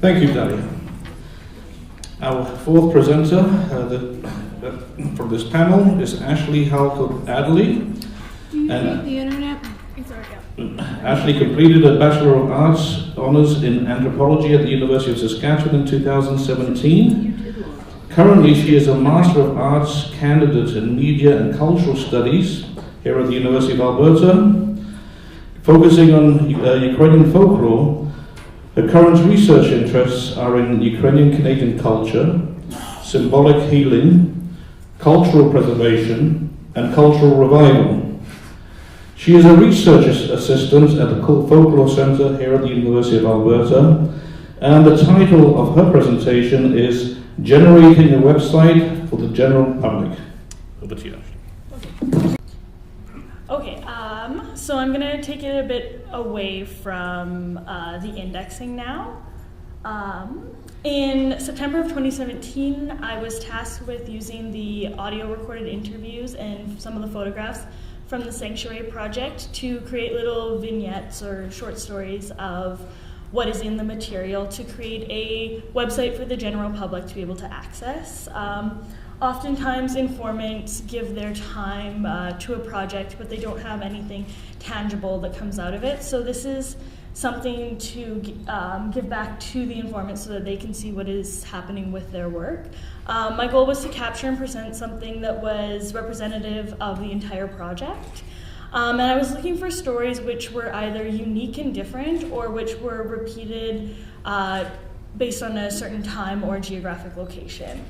Thank you, Daria. Our fourth presenter from this panel is Ashley Halko-Addley. And the internet? It's already up. Ashley completed a Bachelor of Arts Honours in Anthropology at the University of Saskatchewan in 2017. Currently, she is a Master of Arts candidate in Media and Cultural Studies here at the University of Alberta, focusing on Ukrainian folklore. Her current research interests are in Ukrainian Canadian culture, symbolic healing, cultural preservation, and cultural revival. She is a research assistant at the Folklore Centre here at the University of Alberta, and the title of her presentation is Generating a Website for the General Public. Over to you, Ashley. Okay, so I'm going to take it a bit away from the indexing now. In September of 2017, I was tasked with using the audio recorded interviews and some of the photographs from the Sanctuary Project to create little vignettes or short stories of what is in the material to create a website for the general public to be able to access. Oftentimes informants give their time to a project, but they don't have anything tangible that comes out of it. So this is something to give back to the informants so that they can see what is happening with their work. My goal was to capture and present something that was representative of the entire project. And I was looking for stories which were either unique and different or which were repeated based on a certain time or geographic location.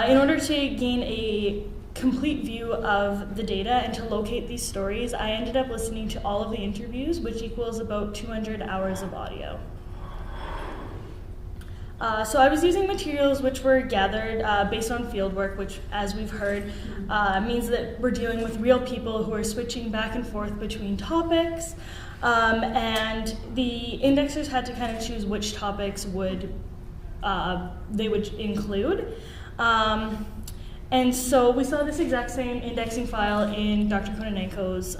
In order to gain a complete view of the data and to locate these stories, I ended up listening to all of the interviews, which equals about 200 hours of audio. So I was using materials which were gathered based on fieldwork, which, as we've heard, means that we're dealing with real people who are switching back and forth between topics, and the indexers had to kind of choose which topics they would include. And so we saw this exact same indexing file in Dr. Kononenko's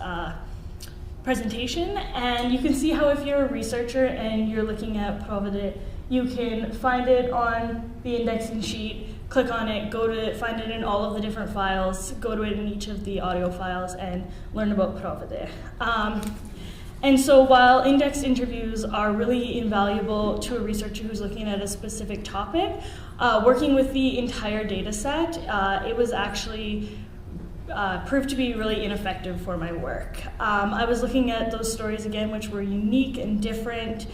presentation, and you can see how if you're a researcher and you're looking at Provide, you can find it on the indexing sheet, click on it, go to it, find it in all of the different files, go to it in each of the audio files, and learn about Provide. And so while indexed interviews are really invaluable to a researcher who's looking at a specific topic, working with the entire data set, it was actually proved to be really ineffective for my work. I was looking at those stories again, which were unique and different,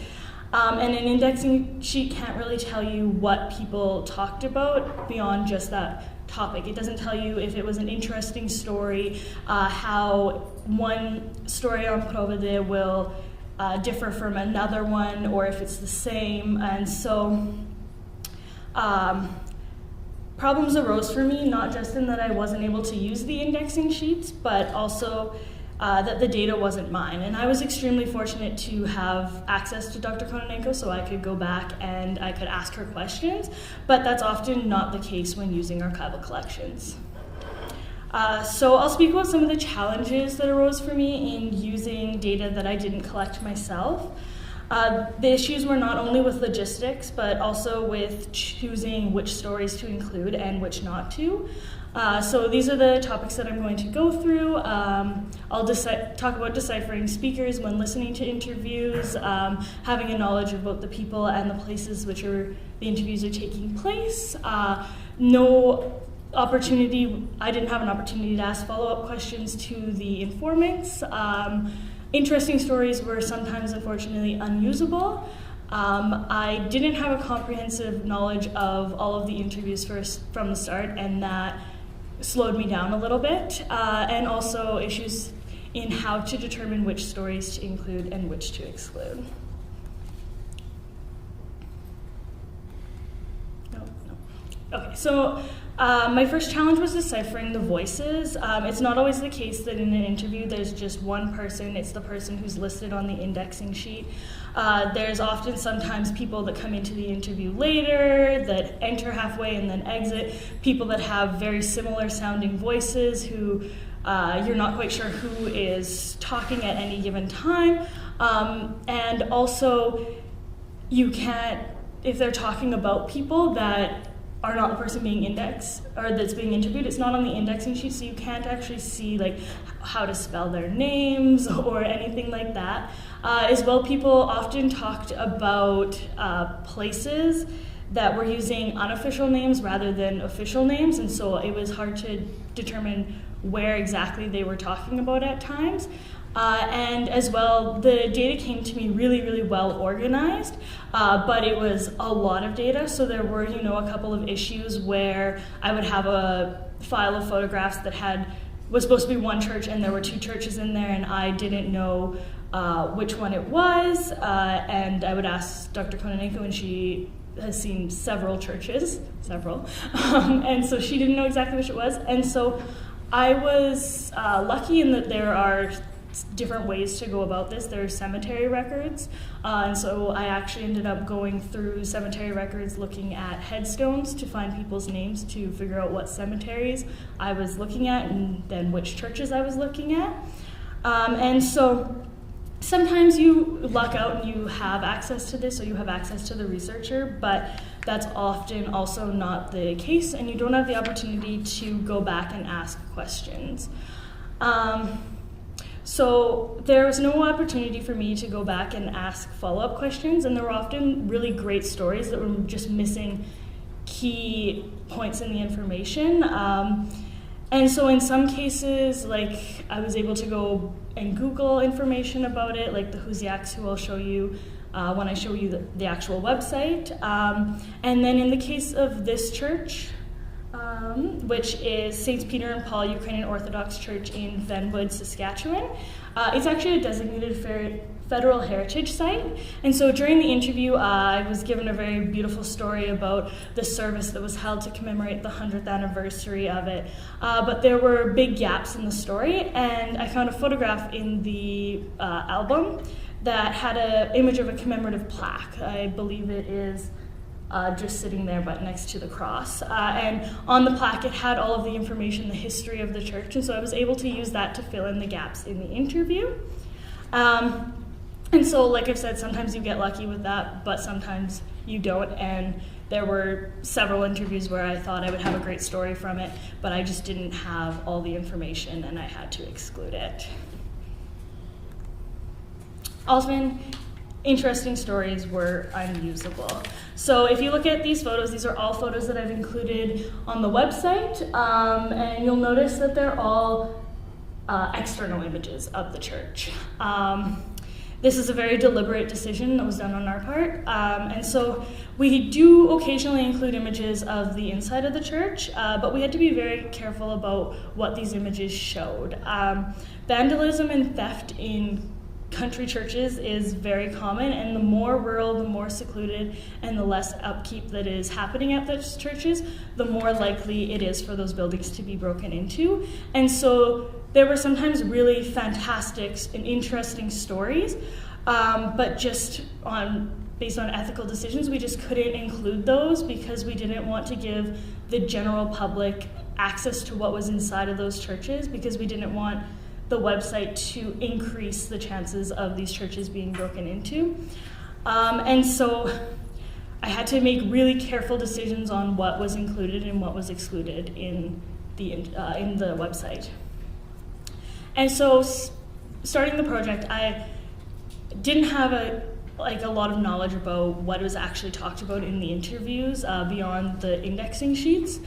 and an indexing sheet can't really tell you what people talked about beyond just that topic. It doesn't tell you if it was an interesting story, how one story on Provide will differ from another one, or if it's the same. And so problems arose for me, not just in that I wasn't able to use the indexing sheets, but also that the data wasn't mine. And I was extremely fortunate to have access to Dr. Kononenko, so I could go back and I could ask her questions, but that's often not the case when using archival collections. So I'll speak about some of the challenges that arose for me in using data that I didn't collect myself. The issues were not only with logistics, but also with choosing which stories to include and which not to. So these are the topics that I'm going to go through. I'll talk about deciphering speakers when listening to interviews, having a knowledge about the people and the places which the interviews are taking place. I didn't have an opportunity to ask follow-up questions to the informants. Interesting stories were sometimes, unfortunately, unusable. I didn't have a comprehensive knowledge of all of the interviews from the start, and that slowed me down a little bit, and also issues in how to determine which stories to include and which to exclude. Okay, so my first challenge was deciphering the voices. It's not always the case that in an interview there's just one person. It's the person who's listed on the indexing sheet. There's often sometimes people that come into the interview later, that enter halfway and then exit, people that have very similar sounding voices who you're not quite sure who is talking at any given time. And also, you can't, if they're talking about people that are not the person being indexed or that's being interviewed, it's not on the indexing sheet, so you can't actually see like how to spell their names or anything like that. As well, people often talked about places that were using unofficial names rather than official names, and so it was hard to determine where exactly they were talking about at times. And as well, the data came to me really, really well organized, but it was a lot of data. So there were, a couple of issues where I would have a file of photographs that was supposed to be one church, and there were two churches in there, and I didn't know which one it was. And I would ask Dr. Kononenko, and she has seen several churches, and so she didn't know exactly which it was. And so I was lucky in that there are different ways to go about this. There are cemetery records, and so I actually ended up going through cemetery records looking at headstones to find people's names to figure out what cemeteries I was looking at and then which churches I was looking at. And so sometimes you luck out and you have access to this, or you have access to the researcher, but that's often also not the case, and you don't have the opportunity to go back and ask questions. So there was no opportunity for me to go back and ask follow-up questions, and there were often really great stories that were just missing key points in the information. And so in some cases, like, I was able to go and Google information about it, like the Huziaks, who I'll show you when I show you the actual website. And then in the case of this church, which is St. Peter and Paul Ukrainian Orthodox Church in Venwood, Saskatchewan. It's actually a designated federal heritage site. And so during the interview, I was given a very beautiful story about the service that was held to commemorate the 100th anniversary of it. But there were big gaps in the story, and I found a photograph in the album that had an image of a commemorative plaque. I believe it is just sitting there but next to the cross. And on the plaque it had all of the information, the history of the church, and so I was able to use that to fill in the gaps in the interview. And so, like I've said, sometimes you get lucky with that, but sometimes you don't, and there were several interviews where I thought I would have a great story from it, but I just didn't have all the information and I had to exclude it. Often, interesting stories were unusable. So if you look at these photos, these are all photos that I've included on the website, and you'll notice that they're all external images of the church. This is a very deliberate decision that was done on our part, and so we do occasionally include images of the inside of the church, but we had to be very careful about what these images showed. Vandalism and theft in country churches is very common, and the more rural, the more secluded, and the less upkeep that is happening at those churches, the more likely it is for those buildings to be broken into. And so there were sometimes really fantastic and interesting stories, but just based on ethical decisions, we just couldn't include those because we didn't want to give the general public access to what was inside of those churches, because we didn't want the website to increase the chances of these churches being broken into. And so I had to make really careful decisions on what was included and what was excluded in the website. And so starting the project, I didn't have a lot of knowledge about what was actually talked about in the interviews beyond the indexing sheets.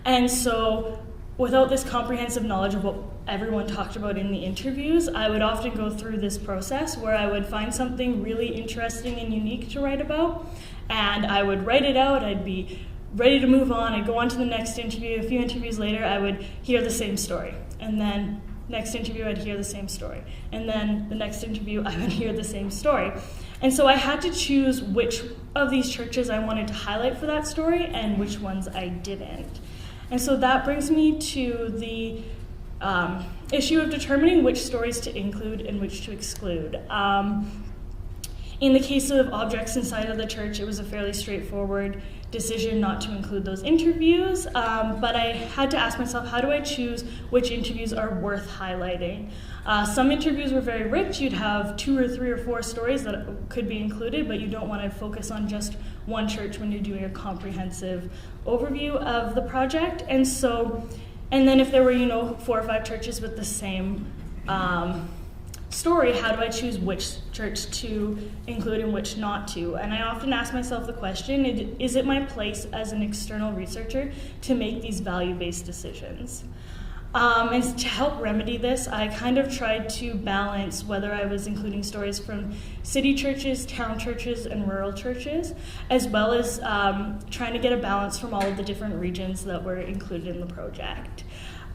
And so without this comprehensive knowledge of what everyone talked about in the interviews, I would often go through this process where I would find something really interesting and unique to write about, and I would write it out. I'd be ready to move on. I'd go on to the next interview. A few interviews later, I would hear the same story, and then next interview, I'd hear the same story, and then the next interview, I would hear the same story. And so I had to choose which of these churches I wanted to highlight for that story and which ones I didn't. And so that brings me to the issue of determining which stories to include and which to exclude. In the case of objects inside of the church, it was a fairly straightforward decision not to include those interviews, but I had to ask myself, how do I choose which interviews are worth highlighting? Some interviews were very rich. You'd have 2 or 3 or 4 stories that could be included, but you don't want to focus on just one church when you're doing a comprehensive overview of the project. And then if there were, 4 or 5 churches with the same story, how do I choose which church to include and which not to? And I often ask myself the question, is it my place as an external researcher to make these value-based decisions? And to help remedy this, I kind of tried to balance whether I was including stories from city churches, town churches, and rural churches, as well as trying to get a balance from all of the different regions that were included in the project.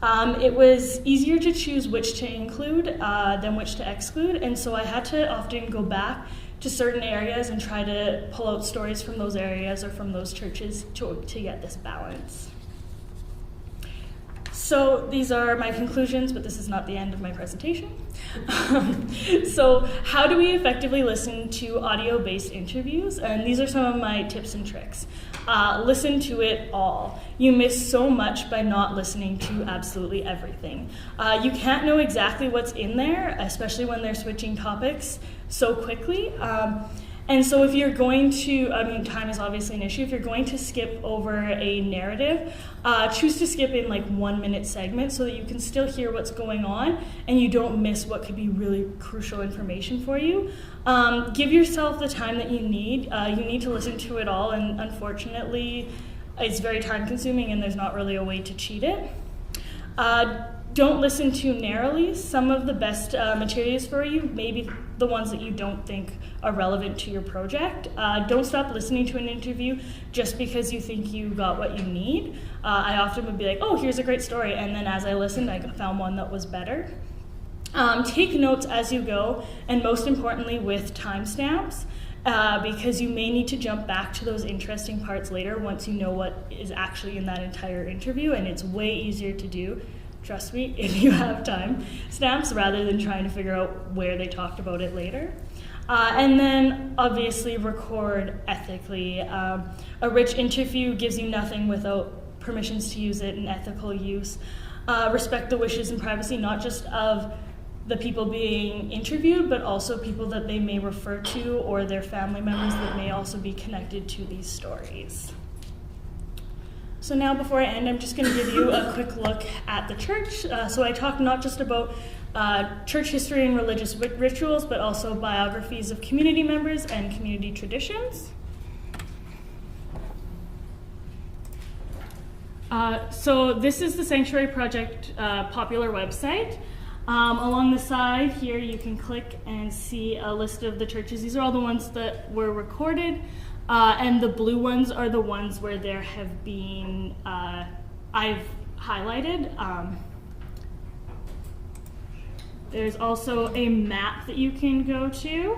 It was easier to choose which to include than which to exclude, and so I had to often go back to certain areas and try to pull out stories from those areas or from those churches to get this balance. So these are my conclusions, but this is not the end of my presentation. So how do we effectively listen to audio-based interviews? And these are some of my tips and tricks. Listen to it all. You miss so much by not listening to absolutely everything. You can't know exactly what's in there, especially when they're switching topics so quickly. And so if you're going to, time is obviously an issue. If you're going to skip over a narrative, choose to skip in 1 minute segments so that you can still hear what's going on and you don't miss what could be really crucial information for you. Give yourself the time that you need. You need to listen to it all, and unfortunately, it's very time consuming and there's not really a way to cheat it. Don't listen too narrowly. Some of the best materials for you may be the ones that you don't think are relevant to your project. Don't stop listening to an interview just because you think you got what you need. I often would be like, oh, here's a great story, and then as I listened, I found one that was better. Take notes as you go, and most importantly with timestamps, because you may need to jump back to those interesting parts later once you know what is actually in that entire interview, and it's way easier to do, trust me, if you have time stamps rather than trying to figure out where they talked about it later. And then obviously record ethically. A rich interview gives you nothing without permissions to use it and ethical use. Respect the wishes and privacy, not just of the people being interviewed, but also people that they may refer to or their family members that may also be connected to these stories. So now before I end, I'm just going to give you a quick look at the church. So I talked not just about church history and religious rituals, but also biographies of community members and community traditions. So this is the Sanctuary Project popular website. Along the side here, you can click and see a list of the churches. These are all the ones that were recorded. And the blue ones are the ones where there have been, I've highlighted. There's also a map that you can go to,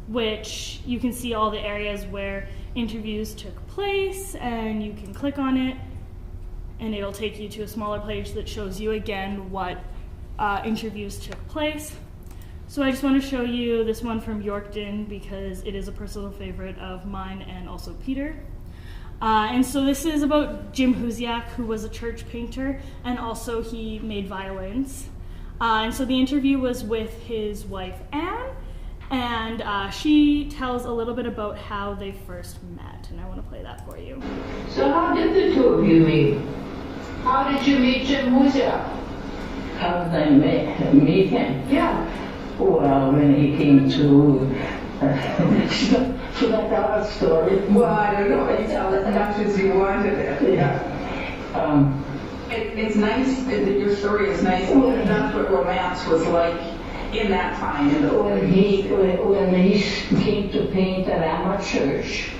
which you can see all the areas where interviews took place, and you can click on it, and it'll take you to a smaller page that shows you again what interviews took place. So I just want to show you this one from Yorkton because it is a personal favorite of mine and also Peter. And so this is about Jim Huziak, who was a church painter, and also he made violins. And so the interview was with his wife, Anne, and she tells a little bit about how they first met, and I want to play that for you. So how did the two of you meet? How did you meet Jim Huziak? How did I meet him? Yeah. Well, when he came to... should I tell a story? Well, I don't know. You tell as much as you wanted it. Yeah. It's nice, your story is nice. That's what romance was like in that time. When he came to paint at our church,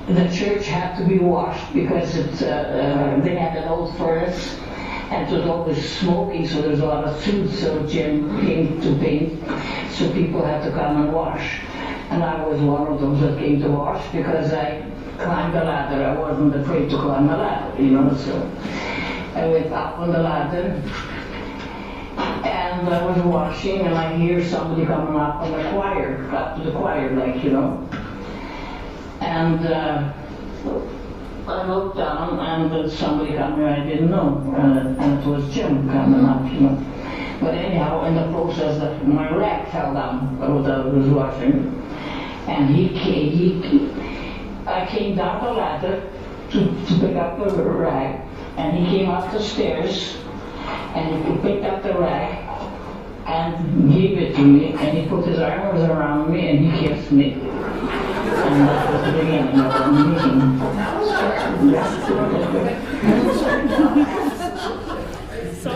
the church had to be washed because they had an old furnace, And it was always smoky, so there's a lot of soot, so Jim came to paint, so people had to come and wash. And I was one of those that came to wash because I climbed the ladder. I wasn't afraid to climb the ladder, you know, so I went up on the ladder and I was washing and I hear somebody coming up on the choir, up to the choir, like, you know. And I looked down and there's somebody coming I didn't know, and it was Jim coming up, you know. But anyhow, in the process, my rag fell down that I was washing. And I came down the ladder to pick up the rag, and he came up the stairs, and he picked up the rag and gave it to me, and he put his arms around me and he kissed me. And that was the beginning of the meeting. So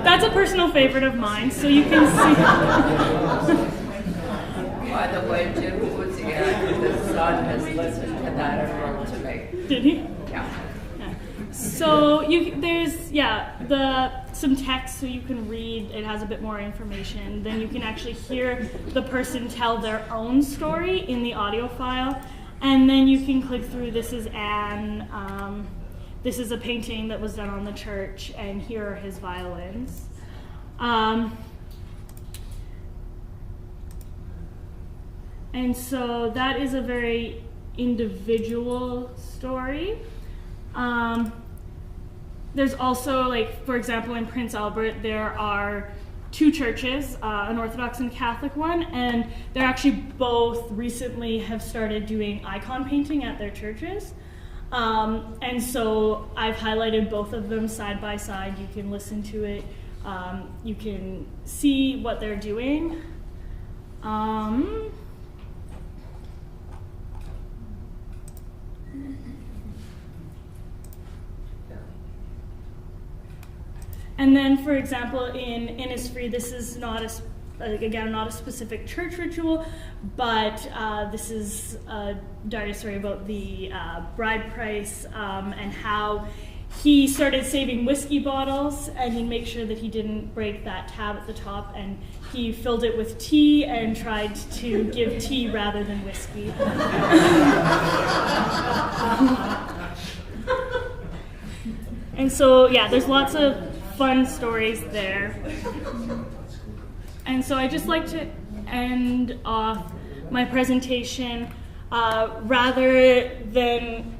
that's a personal favorite of mine, so you can see. By the way, Jim Poliansky, the son, has listened to that and wrote to me. Did he? Yeah. So there's some text so you can read. It has a bit more information. Then you can actually hear the person tell their own story in the audio file. And then you can click through. This is Anne. This is a painting that was done on the church, and here are his violins. And so that is a very individual story. There's also, like, for example, in Prince Albert, there are two churches, an Orthodox and Catholic one, and they're actually both recently have started doing icon painting at their churches. And so I've highlighted both of them side by side. You can listen to it. You can see what they're doing. And then, for example, in Innisfree, this is not a specific church ritual, but this is Daria's story about the bride price and how he started saving whiskey bottles, and he'd make sure that he didn't break that tab at the top, and he filled it with tea and tried to give tea rather than whiskey. And so, yeah, there's lots of fun stories there. And so I just like to end off my presentation rather than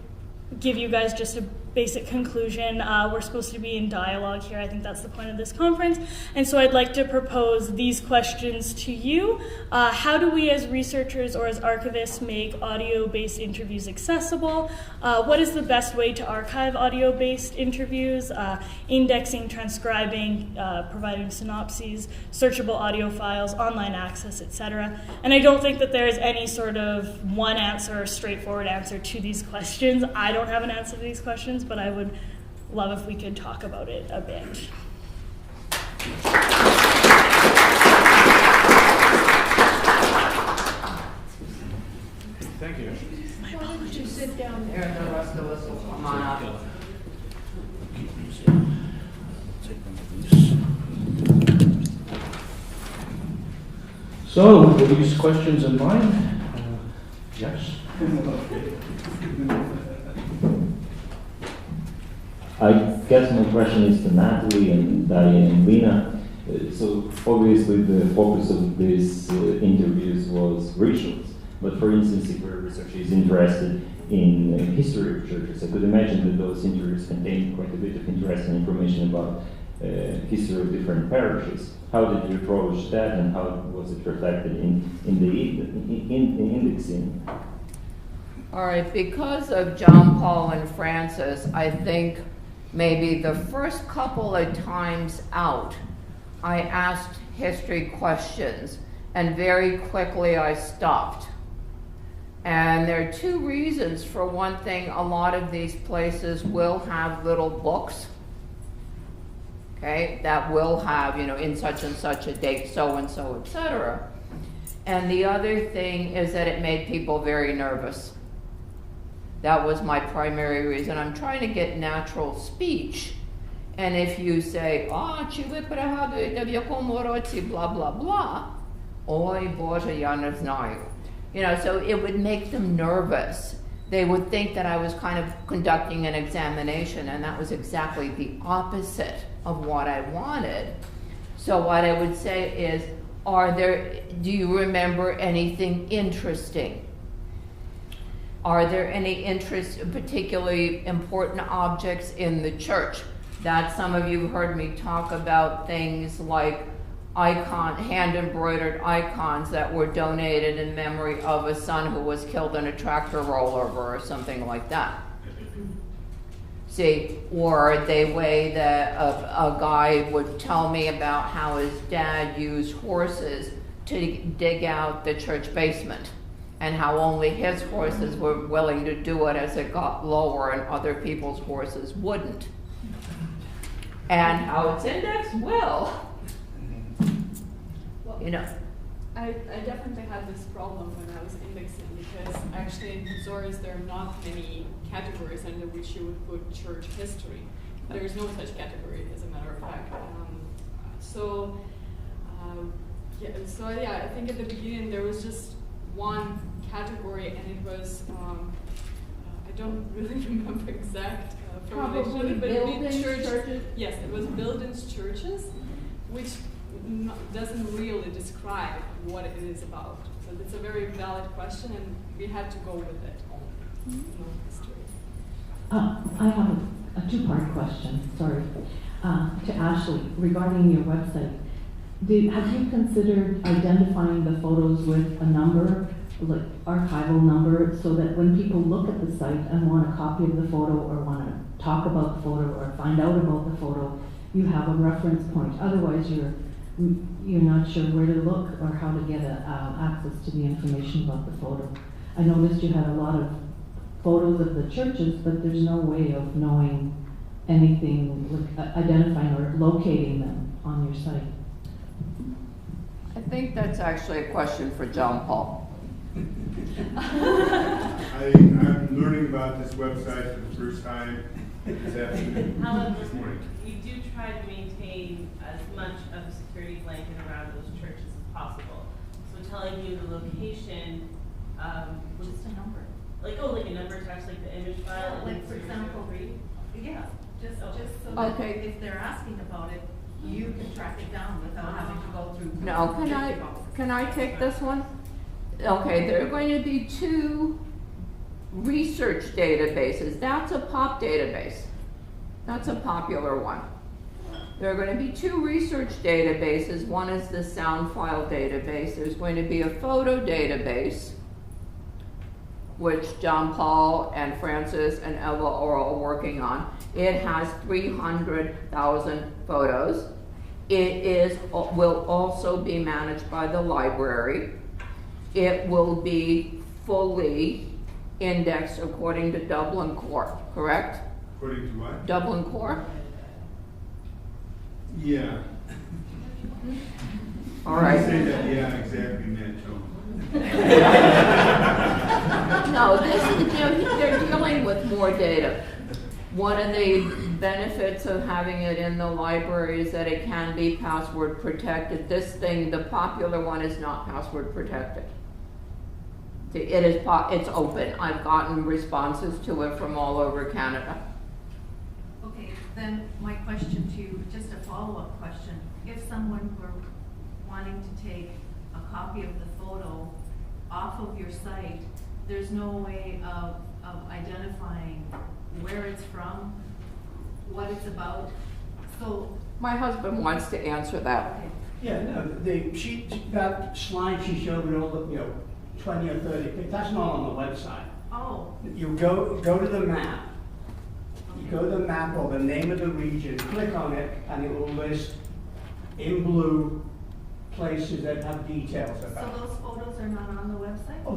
give you guys just a basic conclusion. We're supposed to be in dialogue here. I think that's the point of this conference. And so I'd like to propose these questions to you. How do we as researchers or as archivists make audio-based interviews accessible? What is the best way to archive audio-based interviews? Indexing, transcribing, providing synopses, searchable audio files, online access, etc. And I don't think that there is any sort of one answer or straightforward answer to these questions. I don't have an answer to these questions, but I would love if we could talk about it a bit. Thank you. Why don't you sit down there and the rest of us will come on up. So, with these questions in mind, yes? I guess my question is to Natalie and Daria and Lina. So obviously the focus of these interviews was rituals, but for instance, if a researcher is interested in history of churches, I could imagine that those interviews contain quite a bit of interesting information about history of different parishes. How did you approach that, and how was it reflected in indexing? All right, because of John Paul and Francis, I think maybe the first couple of times out, I asked history questions, and very quickly I stopped. And there are two reasons. For one thing, a lot of these places will have little books, okay, that will have, in such and such a date, so-and-so, etc. And the other thing is that it made people very nervous. That was my primary reason. I'm trying to get natural speech, And if you say, чи ви пригадуєте, в якому році, blah, blah, blah, ой, Боже, я не знаю. You know, so it would make them nervous. They would think that I was kind of conducting an examination, and that was exactly the opposite of what I wanted. So what I would say is, do you remember anything interesting? Are there any particularly important objects in the church? That some of you heard me talk about things like hand-embroidered icons that were donated in memory of a son who was killed in a tractor rollover or something like that. See, or the way that a guy would tell me about how his dad used horses to dig out the church basement, and how only his horses were willing to do it as it got lower and other people's horses wouldn't. And how it's indexed? Well, you know. I definitely had this problem when I was indexing, because actually in Thesaurus there are not many categories under which you would put church history. There is no such category, as a matter of fact. I think at the beginning there was just one category, and it was, I don't really remember exact Probably buildings, churches? Yes, it was buildings, churches, which doesn't really describe what it is about. So it's a very valid question, and we had to go with it. No history. I have a two-part question, sorry, to Ashley regarding your website. Have you considered identifying the photos with a number, like archival number, so that when people look at the site and want a copy of the photo or want to talk about the photo or find out about the photo, you have a reference point? Otherwise, you're not sure where to look or how to get access to the information about the photo. I noticed you had a lot of photos of the churches, but there's no way of knowing anything, like identifying or locating them on your site. I think that's actually a question for John Paul. I'm learning about this website for the first time this afternoon. However, we do try to maintain as much of a security blanket around those churches as possible. So telling you the location, just a number. Like a number attached, like the image file. Like for example, just so that if they're asking about it, you can track it down without having to go through. No, can I take this one? Okay, there are going to be two research databases. That's a pop database. That's a popular one. There are going to be two research databases. One is the sound file database. There's going to be a photo database, which John Paul and Francis and Eva are all working on. It has 300,000 photos. It will also be managed by the library. It will be fully indexed according to Dublin Core, correct? According to what? Dublin Core? Yeah. All right. Say that, yeah, exactly, Matt Jones. No, they're dealing with more data. One of the benefits of having it in the library is that it can be password protected. This thing, the popular one, is not password protected. It's open. I've gotten responses to it from all over Canada. Okay, then my question to you, just a follow-up question. If someone were wanting to take a copy of the photo off of your site, there's no way of identifying where it's from, what it's about. So my husband wants to answer that. Okay. Yeah, no, that slide she showed with all the 20 or 30 pictures, that's not on the website. Oh. You go to the map. You go to the map or the name of the region, click on it, and it will list in blue places that have details about. So those photos are not on the website? Oh,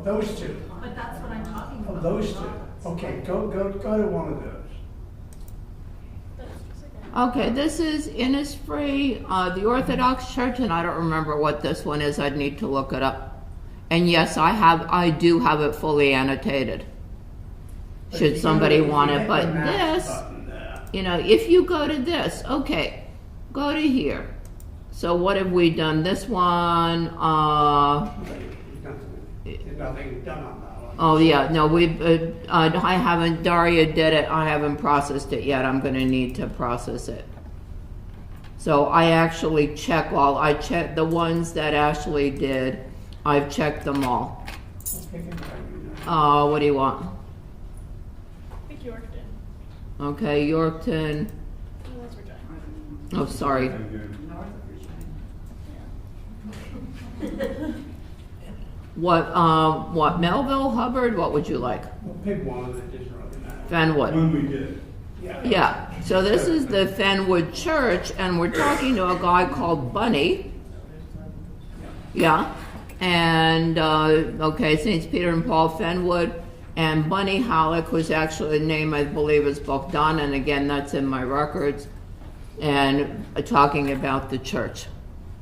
those two. But that's what I'm talking about. Oh, those two. Okay, go to one of those. Okay, this is Innisfree, the Orthodox Church, and I don't remember what this one is. I'd need to look it up. And yes, I do have it fully annotated. Should somebody want it, but this, you know, if you go to this, okay, go to here. So what have we done? This one, Nothing done on that one. oh yeah, no, I haven't, Daria did it, I haven't processed it yet, I'm gonna need to process it. So I actually I checked the ones that Ashley did, I've checked them all. What do you want? I think Yorkton. Okay, Yorkton, West Virginia. oh, sorry. What, Melville, Hubbard, what would you like? Well, pick one that doesn't really matter. Fenwood. When we did. Yeah, so this is the Fenwood Church, and we're talking to a guy called Bunny. Yeah, and, okay, Saints Peter and Paul Fenwood, and Bunny Halleck, whose actually the name I believe is Bogdan, and again, that's in my records, and talking about the church.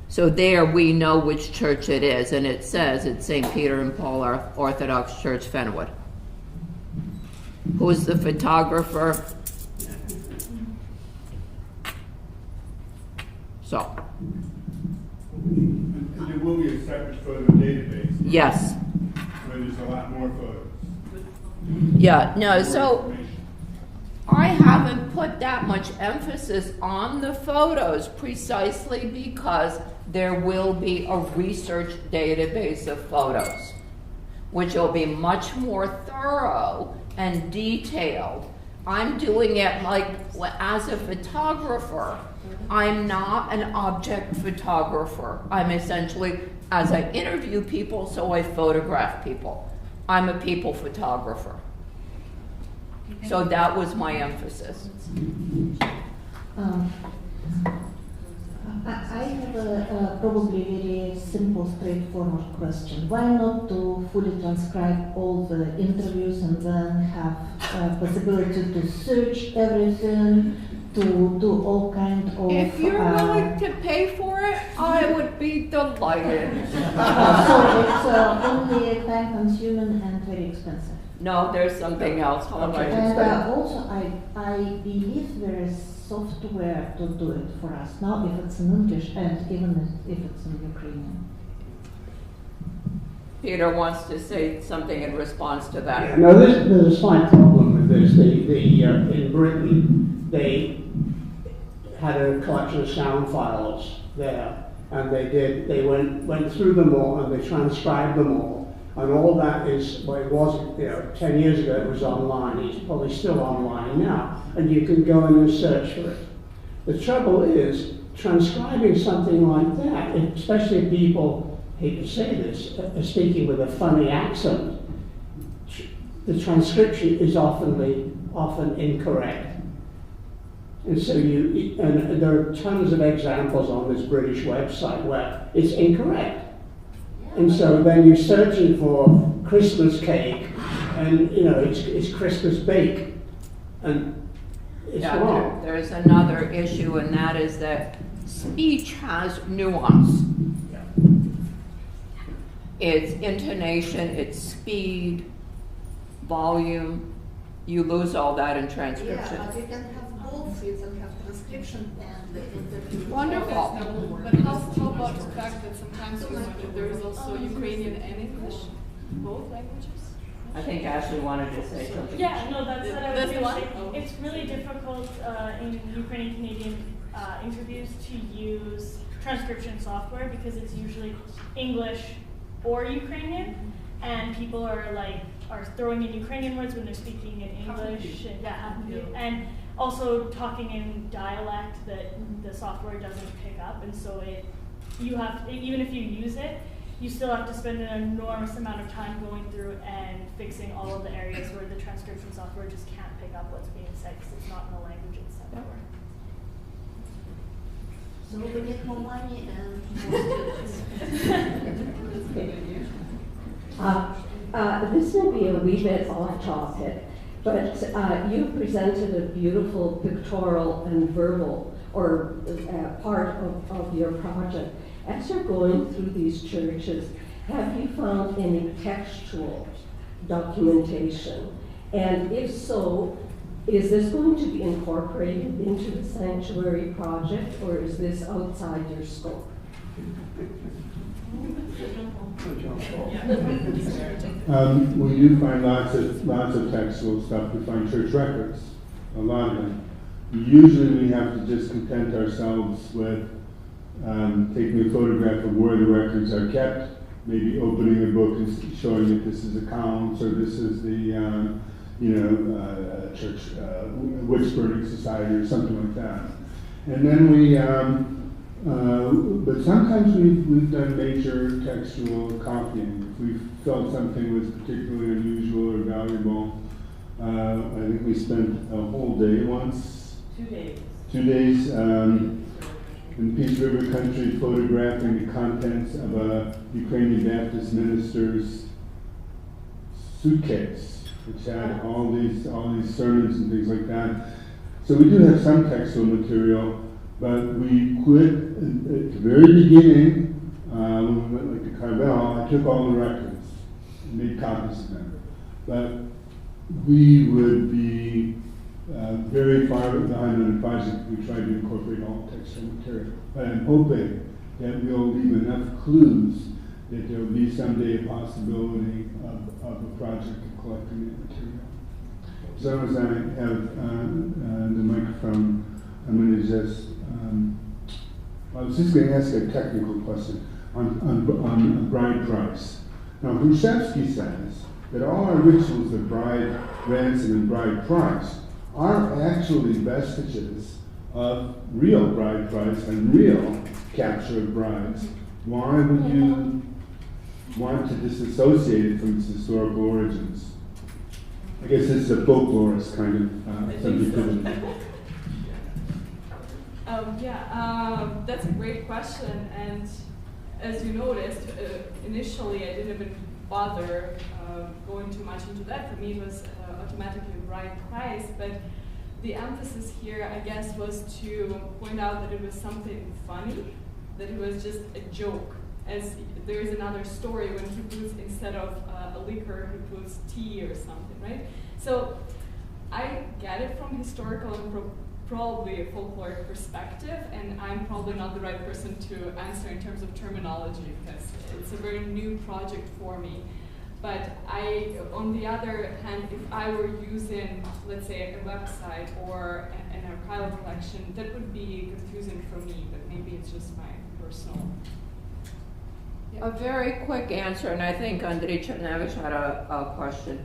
So there we know which church it is, and it says it's St. Peter and Paul Orthodox Church, Fenwood. Who's the photographer? So. And there will be a separate photo database. Yes. Where there's a lot more photos. Yeah, no, so I haven't put that much emphasis on the photos precisely because there will be a research database of photos, which will be much more thorough and detailed. I'm doing it like as a photographer. I'm not an object photographer. I'm essentially, as I interview people, so I photograph people. I'm a people photographer. So that was my emphasis. I have probably very simple, straightforward question. Why not to fully transcribe all the interviews and then have possibility to search everything, to do all kind of... If you're willing to pay for it, I would be delighted. So it's only time-consuming and very expensive. No, there's something else. How much And expensive? also, I believe there is software to do it for us now, if it's in English and even if it's in Ukrainian. Peter wants to say something in response to that. Yeah, no, there's a slight problem with this. In Britain, they had a collection of sound files there, and they went through them all and they transcribed them all. And all that is, well, it wasn't, 10 years ago it was online. It's probably still online now, and you can go in and search for it. The trouble is, transcribing something like that, especially people, I hate to say this, are speaking with a funny accent, the transcription is often incorrect. And so and there are tons of examples on this British website where it's incorrect. And so then you're searching for Christmas cake, and it's Christmas bake, and it's wrong. There's another issue, and that is that speech has nuance. It's intonation, it's speed, volume. You lose all that in transcription. Yeah, but you can have both. You can have transcription and the interview. Wonderful. But how about the fact that sometimes there is also Ukrainian and English, both languages? I think Ashley wanted to say something. Yeah, no, that's what I was That's the going to one? say. It's really difficult in Ukrainian Canadian interviews to use transcription software because it's usually English or Ukrainian, and people are throwing in Ukrainian words when they're speaking in English, and also talking in dialect that the software doesn't pick up, and so even if you use it, you still have to spend an enormous amount of time going through and fixing all of the areas where the transcription software just can't pick up what's being said because it's not in the language it's set for. So we get more money and more students. This may be a wee bit off topic, but you presented a beautiful pictorial and verbal part of your project. As you're going through these churches, have you found any textual documentation? And if so, Is this going to be incorporated into the sanctuary project, or is this outside your scope? We do find lots of textual stuff. We find church records, a lot of them. Usually we have to just content ourselves with taking a photograph of where the records are kept, maybe opening a book and showing that this is accounts, or this is the church witch burning society or something like that. And then we, but sometimes we've done major textual copying. If we felt something was particularly unusual or valuable, I think we spent a whole day once. 2 days. 2 days in Peace River country photographing the contents of a Ukrainian Baptist minister's suitcase, which had all these sermons and things like that. So we do have some textual material, but we quit at the very beginning, when we went to Carvel. I took all the records and made copies of them. But we would be very far behind on the project if we tried to incorporate all textual material. But I'm hoping that we'll leave enough clues that there will be someday a possibility of a project of collecting that material. So as I have the microphone, I'm going to just, I was just going to ask a technical question on bride price. Now, Hrushevsky says that all our rituals of bride ransom and bride price are actually vestiges of real bride price and real capture of brides. Why would you want to disassociate it from its historical origins? I guess this is a folklorist kind of sensitivity. That's a great question, and as you noticed, initially I didn't even bother going too much into that. For me, it was automatically bride price, but the emphasis here, I guess, was to point out that it was something funny, that it was just a joke. As there is another story when he puts, instead of a liquor, he puts tea or something, right? So I get it from historical and probably a folkloric perspective, and I'm probably not the right person to answer in terms of terminology because it's a very new project for me. But on the other hand, if I were using, let's say, a website or an archival collection, that would be confusing for me, but maybe it's just my personal. Yeah. A very quick answer, and I think Andrei Chernevich had a question.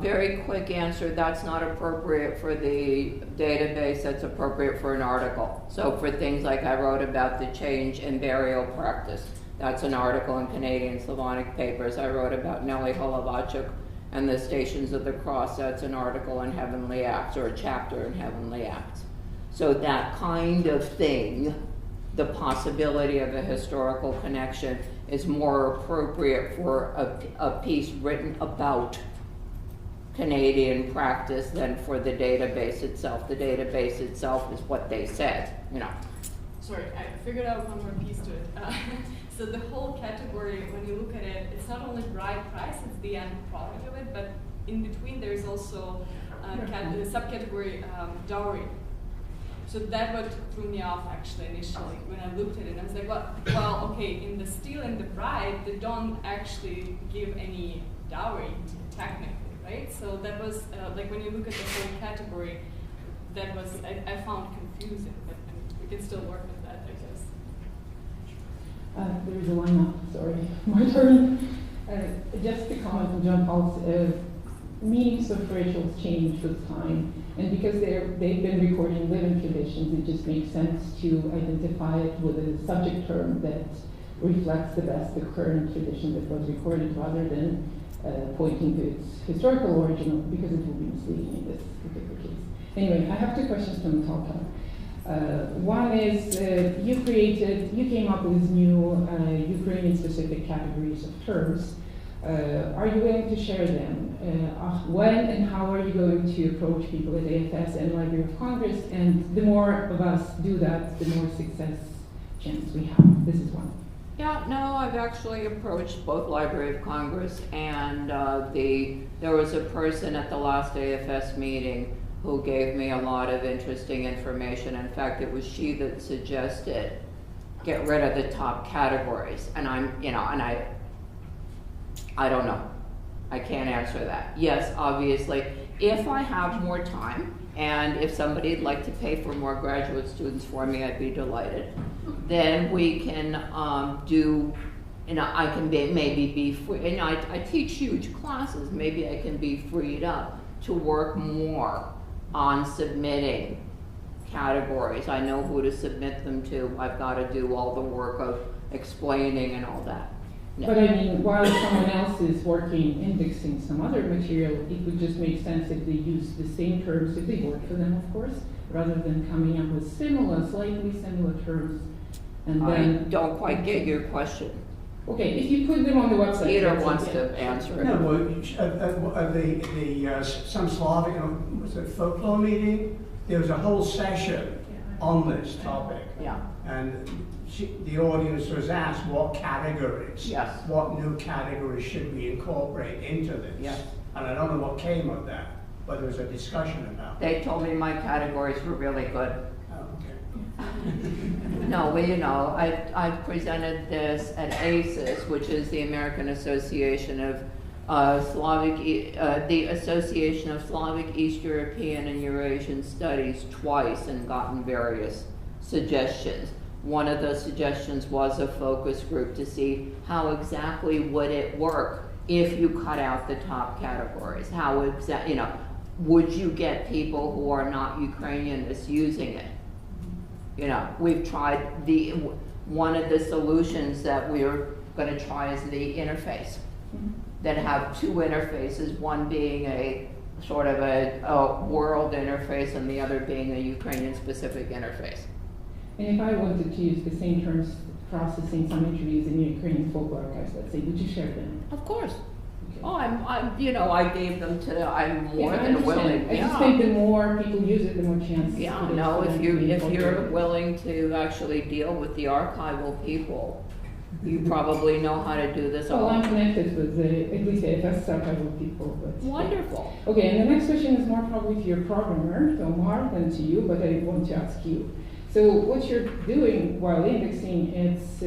Very quick answer, that's not appropriate for the database, that's appropriate for an article. So for things like I wrote about the change in burial practice, that's an article in Canadian Slavonic Papers. I wrote about Nelly Holovachuk and the Stations of the Cross, that's an article in Heavenly Acts, or a chapter in Heavenly Acts. So that kind of thing, the possibility of a historical connection, is more appropriate for a piece written about Canadian practice than for the database itself. The database itself is what they said, you know. Sorry, I figured out one more piece to it. So the whole category, when you look at it, it's not only bride price, it's the end product of it, but in between there's also the subcategory dowry. So that what threw me off actually initially when I looked at it. I was like, well, okay, in the steal and the bride, they don't actually give any dowry technically. Right? So that was, like when you look at the whole category, that was, I found confusing, but we can still work with that, I guess. There is a one now, sorry, my turn. Just to comment on John Paul's, meanings of rituals change with time, and because they've been recording living traditions, it just makes sense to identify it with a subject term that reflects the best the current tradition that was recorded rather than pointing to its historical origin, because it will be misleading in this particular case. Anyway, I have two questions to Natalia. One is, you came up with new Ukrainian-specific categories of terms. Are you willing to share them? When and how are you going to approach people at AFS and Library of Congress? And the more of us do that, the more success chance we have. This is one. Yeah, no, I've actually approached both Library of Congress and there was a person at the last AFS meeting who gave me a lot of interesting information. In fact, it was she that suggested get rid of the top categories. And I don't know. I can't answer that. Yes, obviously, if I have more time, and if somebody'd like to pay for more graduate students for me, I'd be delighted. Then we can I can maybe be free, I teach huge classes, maybe I can be freed up to work more on submitting categories. I know who to submit them to. I've got to do all the work of explaining and all that. No. But I mean, while someone else is working indexing some other material, it would just make sense if they use the same terms, if they work for them, of course, rather than coming up with slightly similar terms. And then I don't quite get your question. Okay, if you put them on the website. Peter wants to answer it. No, well, some Slavic, was it folklore meeting? There was a whole session on this topic. Yeah. And the audience was asked what categories, what new categories should we incorporate into this? Yes. And I don't know what came of that, but there was a discussion about it. They told me my categories were really good. No, well, I presented this at ACES, which is the American Association of the Association of Slavic, East European, and Eurasian Studies twice, and gotten various suggestions. One of those suggestions was a focus group to see how exactly would it work if you cut out the top categories. How would you get people who are not Ukrainianists using it? We've tried one of the solutions that we're going to try is the interface, that have two interfaces, one being a sort of a world interface and the other being a Ukrainian-specific interface. And if I wanted to use the same terms processing some interviews in the Ukrainian folklore archives, let's say, would you share them? Of course. Oh, I gave them to, I'm more than willing. I just think the more people use it, the more chances. Yeah, no, if you're willing to actually deal with the archival people, you probably know how to do this. Well, I'm connected with at least the FS archival people. But wonderful. Yeah. Okay, and the next question is more probably to your programmer, to Omar, than to you, but I want to ask you. So what you're doing while indexing is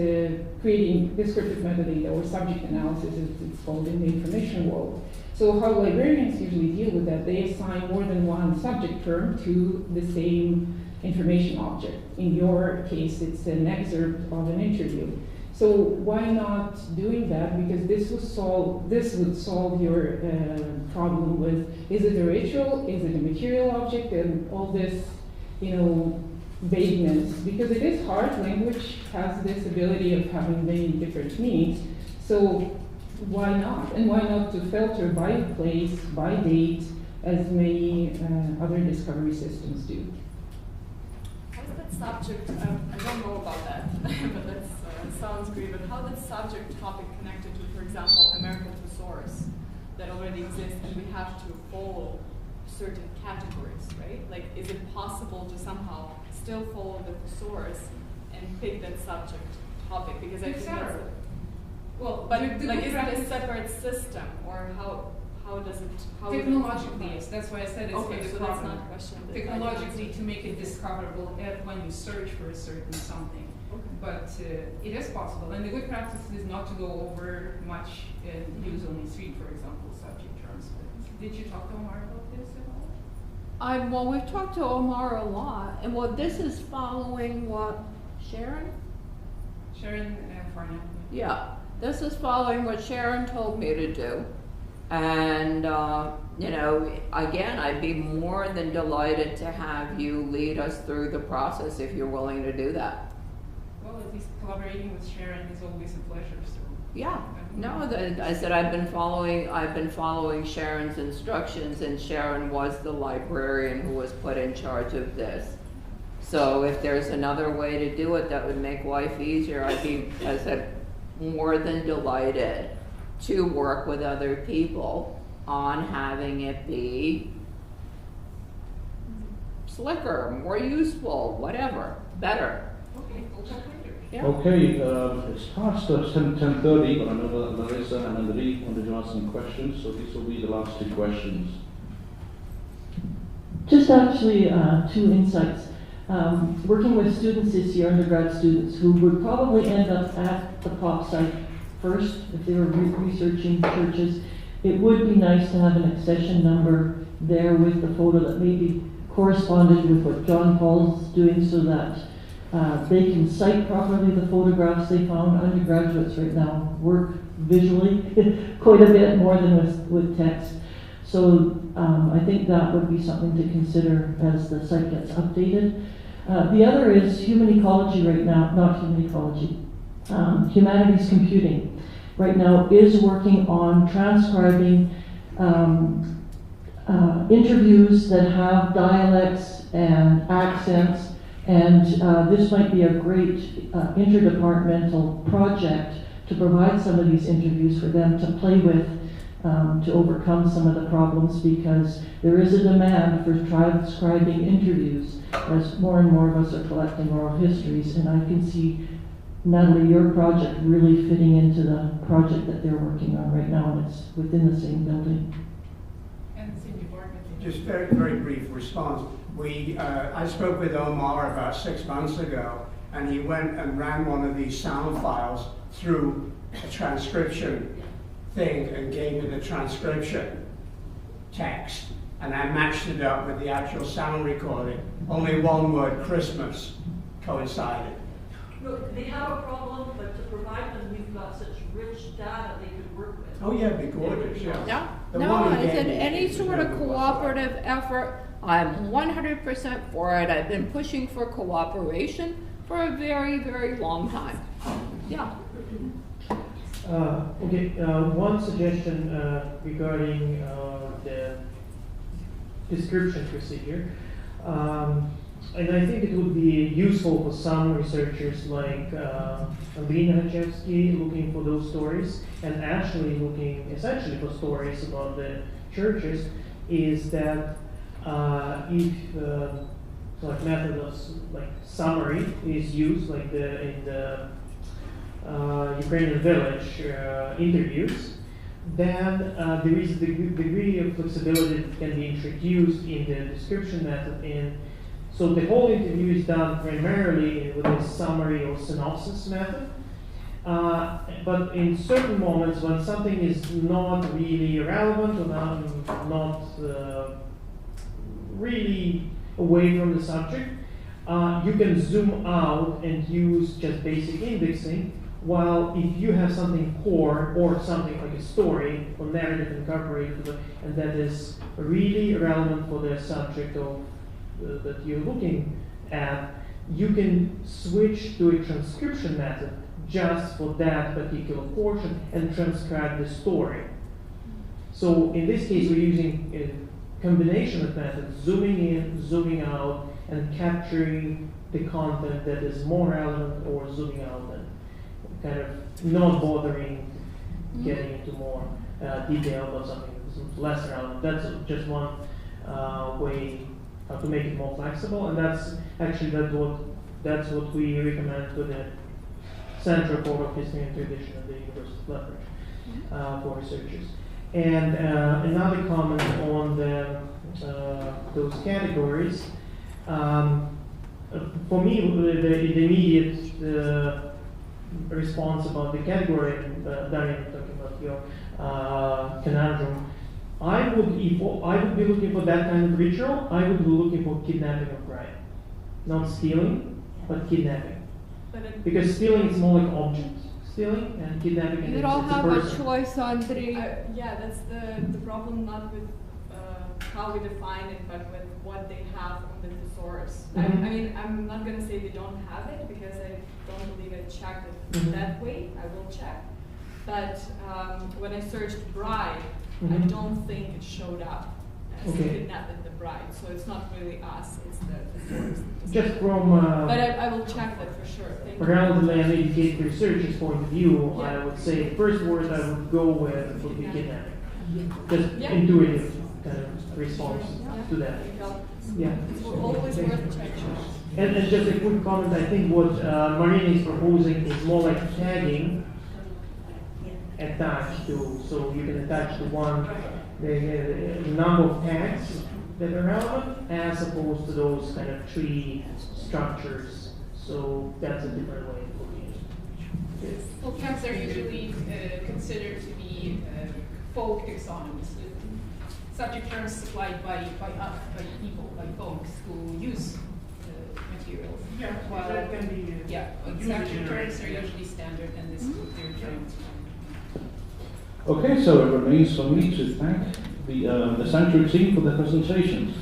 creating descriptive metadata or subject analysis, as it's called in the information world. So how librarians usually deal with that, they assign more than one subject term to the same information object. In your case, it's an excerpt of an interview. So why not doing that? Because this would solve your problem with, is it a ritual, is it a material object, and all this, vagueness, because it is hard. Language has this ability of having many different meanings. So why not? And why not to filter by place, by date, as many other discovery systems do? How's that subject? I don't know about that, but that sounds great. But how that subject topic connected to, for example, American Thesaurus that already exists, and we have to follow certain categories, right? Like, is it possible to somehow still follow the thesaurus and pick that subject topic? Because I think that's but is it a separate system, or how does it? Technologically, yes. That's why I said it's okay. the So problem. that's not a question. Technologically, to make it discoverable when you search for a certain something. Okay. But it is possible, and the good practice is not to go over much and use only 3, for example, subject terms. Did you talk to Omar about this at all? Well, we've talked to Omar a lot, and this is following what, Sharon? Sharon Farnham. Yeah, this is following what Sharon told me to do. And, again, I'd be more than delighted to have you lead us through the process if you're willing to do that. Well, at least collaborating with Sharon is always a pleasure. So. Yeah. No, I said I've been following Sharon's instructions, and Sharon was the librarian who was put in charge of this. So if there's another way to do it that would make life easier, I'd be, as I said, more than delighted to work with other people on having it be slicker, more useful, whatever, better. Okay, we'll talk later. Yeah. Okay, it's past 10:30, but I know that Larissa and Andrei wanted to ask some questions, so these will be the last 2 questions. Just just actually two insights. Working with students this year, undergrad students, who would probably end up at the prop site first if they were researching churches, it would be nice to have an accession number there with the photo that maybe corresponded with what John Paul's doing, so that they can cite properly the photographs they found. Undergraduates right now work visually quite a bit more than with text. So I think that would be something to consider as the site gets updated. The other is human ecology right now, not human ecology, humanities computing right now is working on transcribing interviews that have dialects and accents, and this might be a great interdepartmental project to provide some of these interviews for them to play with, to overcome some of the problems, because there is a demand for transcribing interviews as more and more of us are collecting oral histories, and I can see, Natalie, your project really fitting into the project that they're working on right now, and it's within the same building. Just very, very brief response. I spoke with Omar about 6 months ago, and he went and ran one of these sound files through a transcription thing and gave me the transcription text, and I matched it up with the actual sound recording. Only one word, Christmas, coincided. Look, they have a problem, but to provide them, we've got such rich data they could work with. Oh yeah, it'd be gorgeous, yeah. Yeah. The No, one I he said gave me any was sort of never cooperative effort, I'm 100% for it. I've been pushing for cooperation for a very, very long time. Yeah. Okay, one suggestion regarding the description procedure. And I think it would be useful for some researchers like Lina Ye looking for those stories, and Ashley looking essentially for stories about the churches, is that if like method of like summary is used, like in the Ukrainian village interviews, then there is a degree of flexibility that can be introduced in the description method. So the whole interview is done primarily with a summary or synopsis method. But in certain moments when something is not really relevant or not really away from the subject, you can zoom out and use just basic indexing. While if you have something core or something like a story or narrative incorporated, and that is really relevant for the subject of that you're looking at, you can switch to a transcription method just for that particular portion and transcribe the story. So in this case, we're using a combination of methods, zooming in, zooming out, and capturing the content that is more relevant, or zooming out and kind of not bothering getting into more detail about something that's less relevant. That's just one way to make it more flexible, and that's what we recommend for the Central Court of History and Tradition at the University of Lethbridge for researchers. And another comment on those categories. For me, the immediate response about the category, and Daria, talking about your conundrum, I would be looking for that kind of ritual. I would be looking for kidnapping of bride, not stealing, but kidnapping. Because stealing is more like object stealing, and kidnapping You is don't it's have a a person. choice, Andre. Yeah, that's the problem, not with how we define it, but with what they have on the thesaurus. I mean, I'm not going to say they don't have it, because I don't believe I checked it that way. I will check. But when I searched bride, I don't think it showed up as kidnapping the bride. So it's not really us, it's the thesaurus. Just from but I will check that for sure. Thank you. relatively uneducated researcher's point of view, I would say the first word I would go with would be kidnapping. Just intuitive kind of response to that. Yeah. It's always worth checking. And just a quick comment, I think what Marina is proposing is more like tagging attached to, so you can attach to one the number of tags that are relevant, as opposed to those kind of tree structures. So that's a different way of looking at it. Well, cats are usually considered to be folk taxonomies, subject terms supplied by people, by folks who use materials. Yeah, while that can be. Subject terms are usually standard, and this is what they're trying to. Okay, so it remains for me to thank the Sanctuary team for their presentations.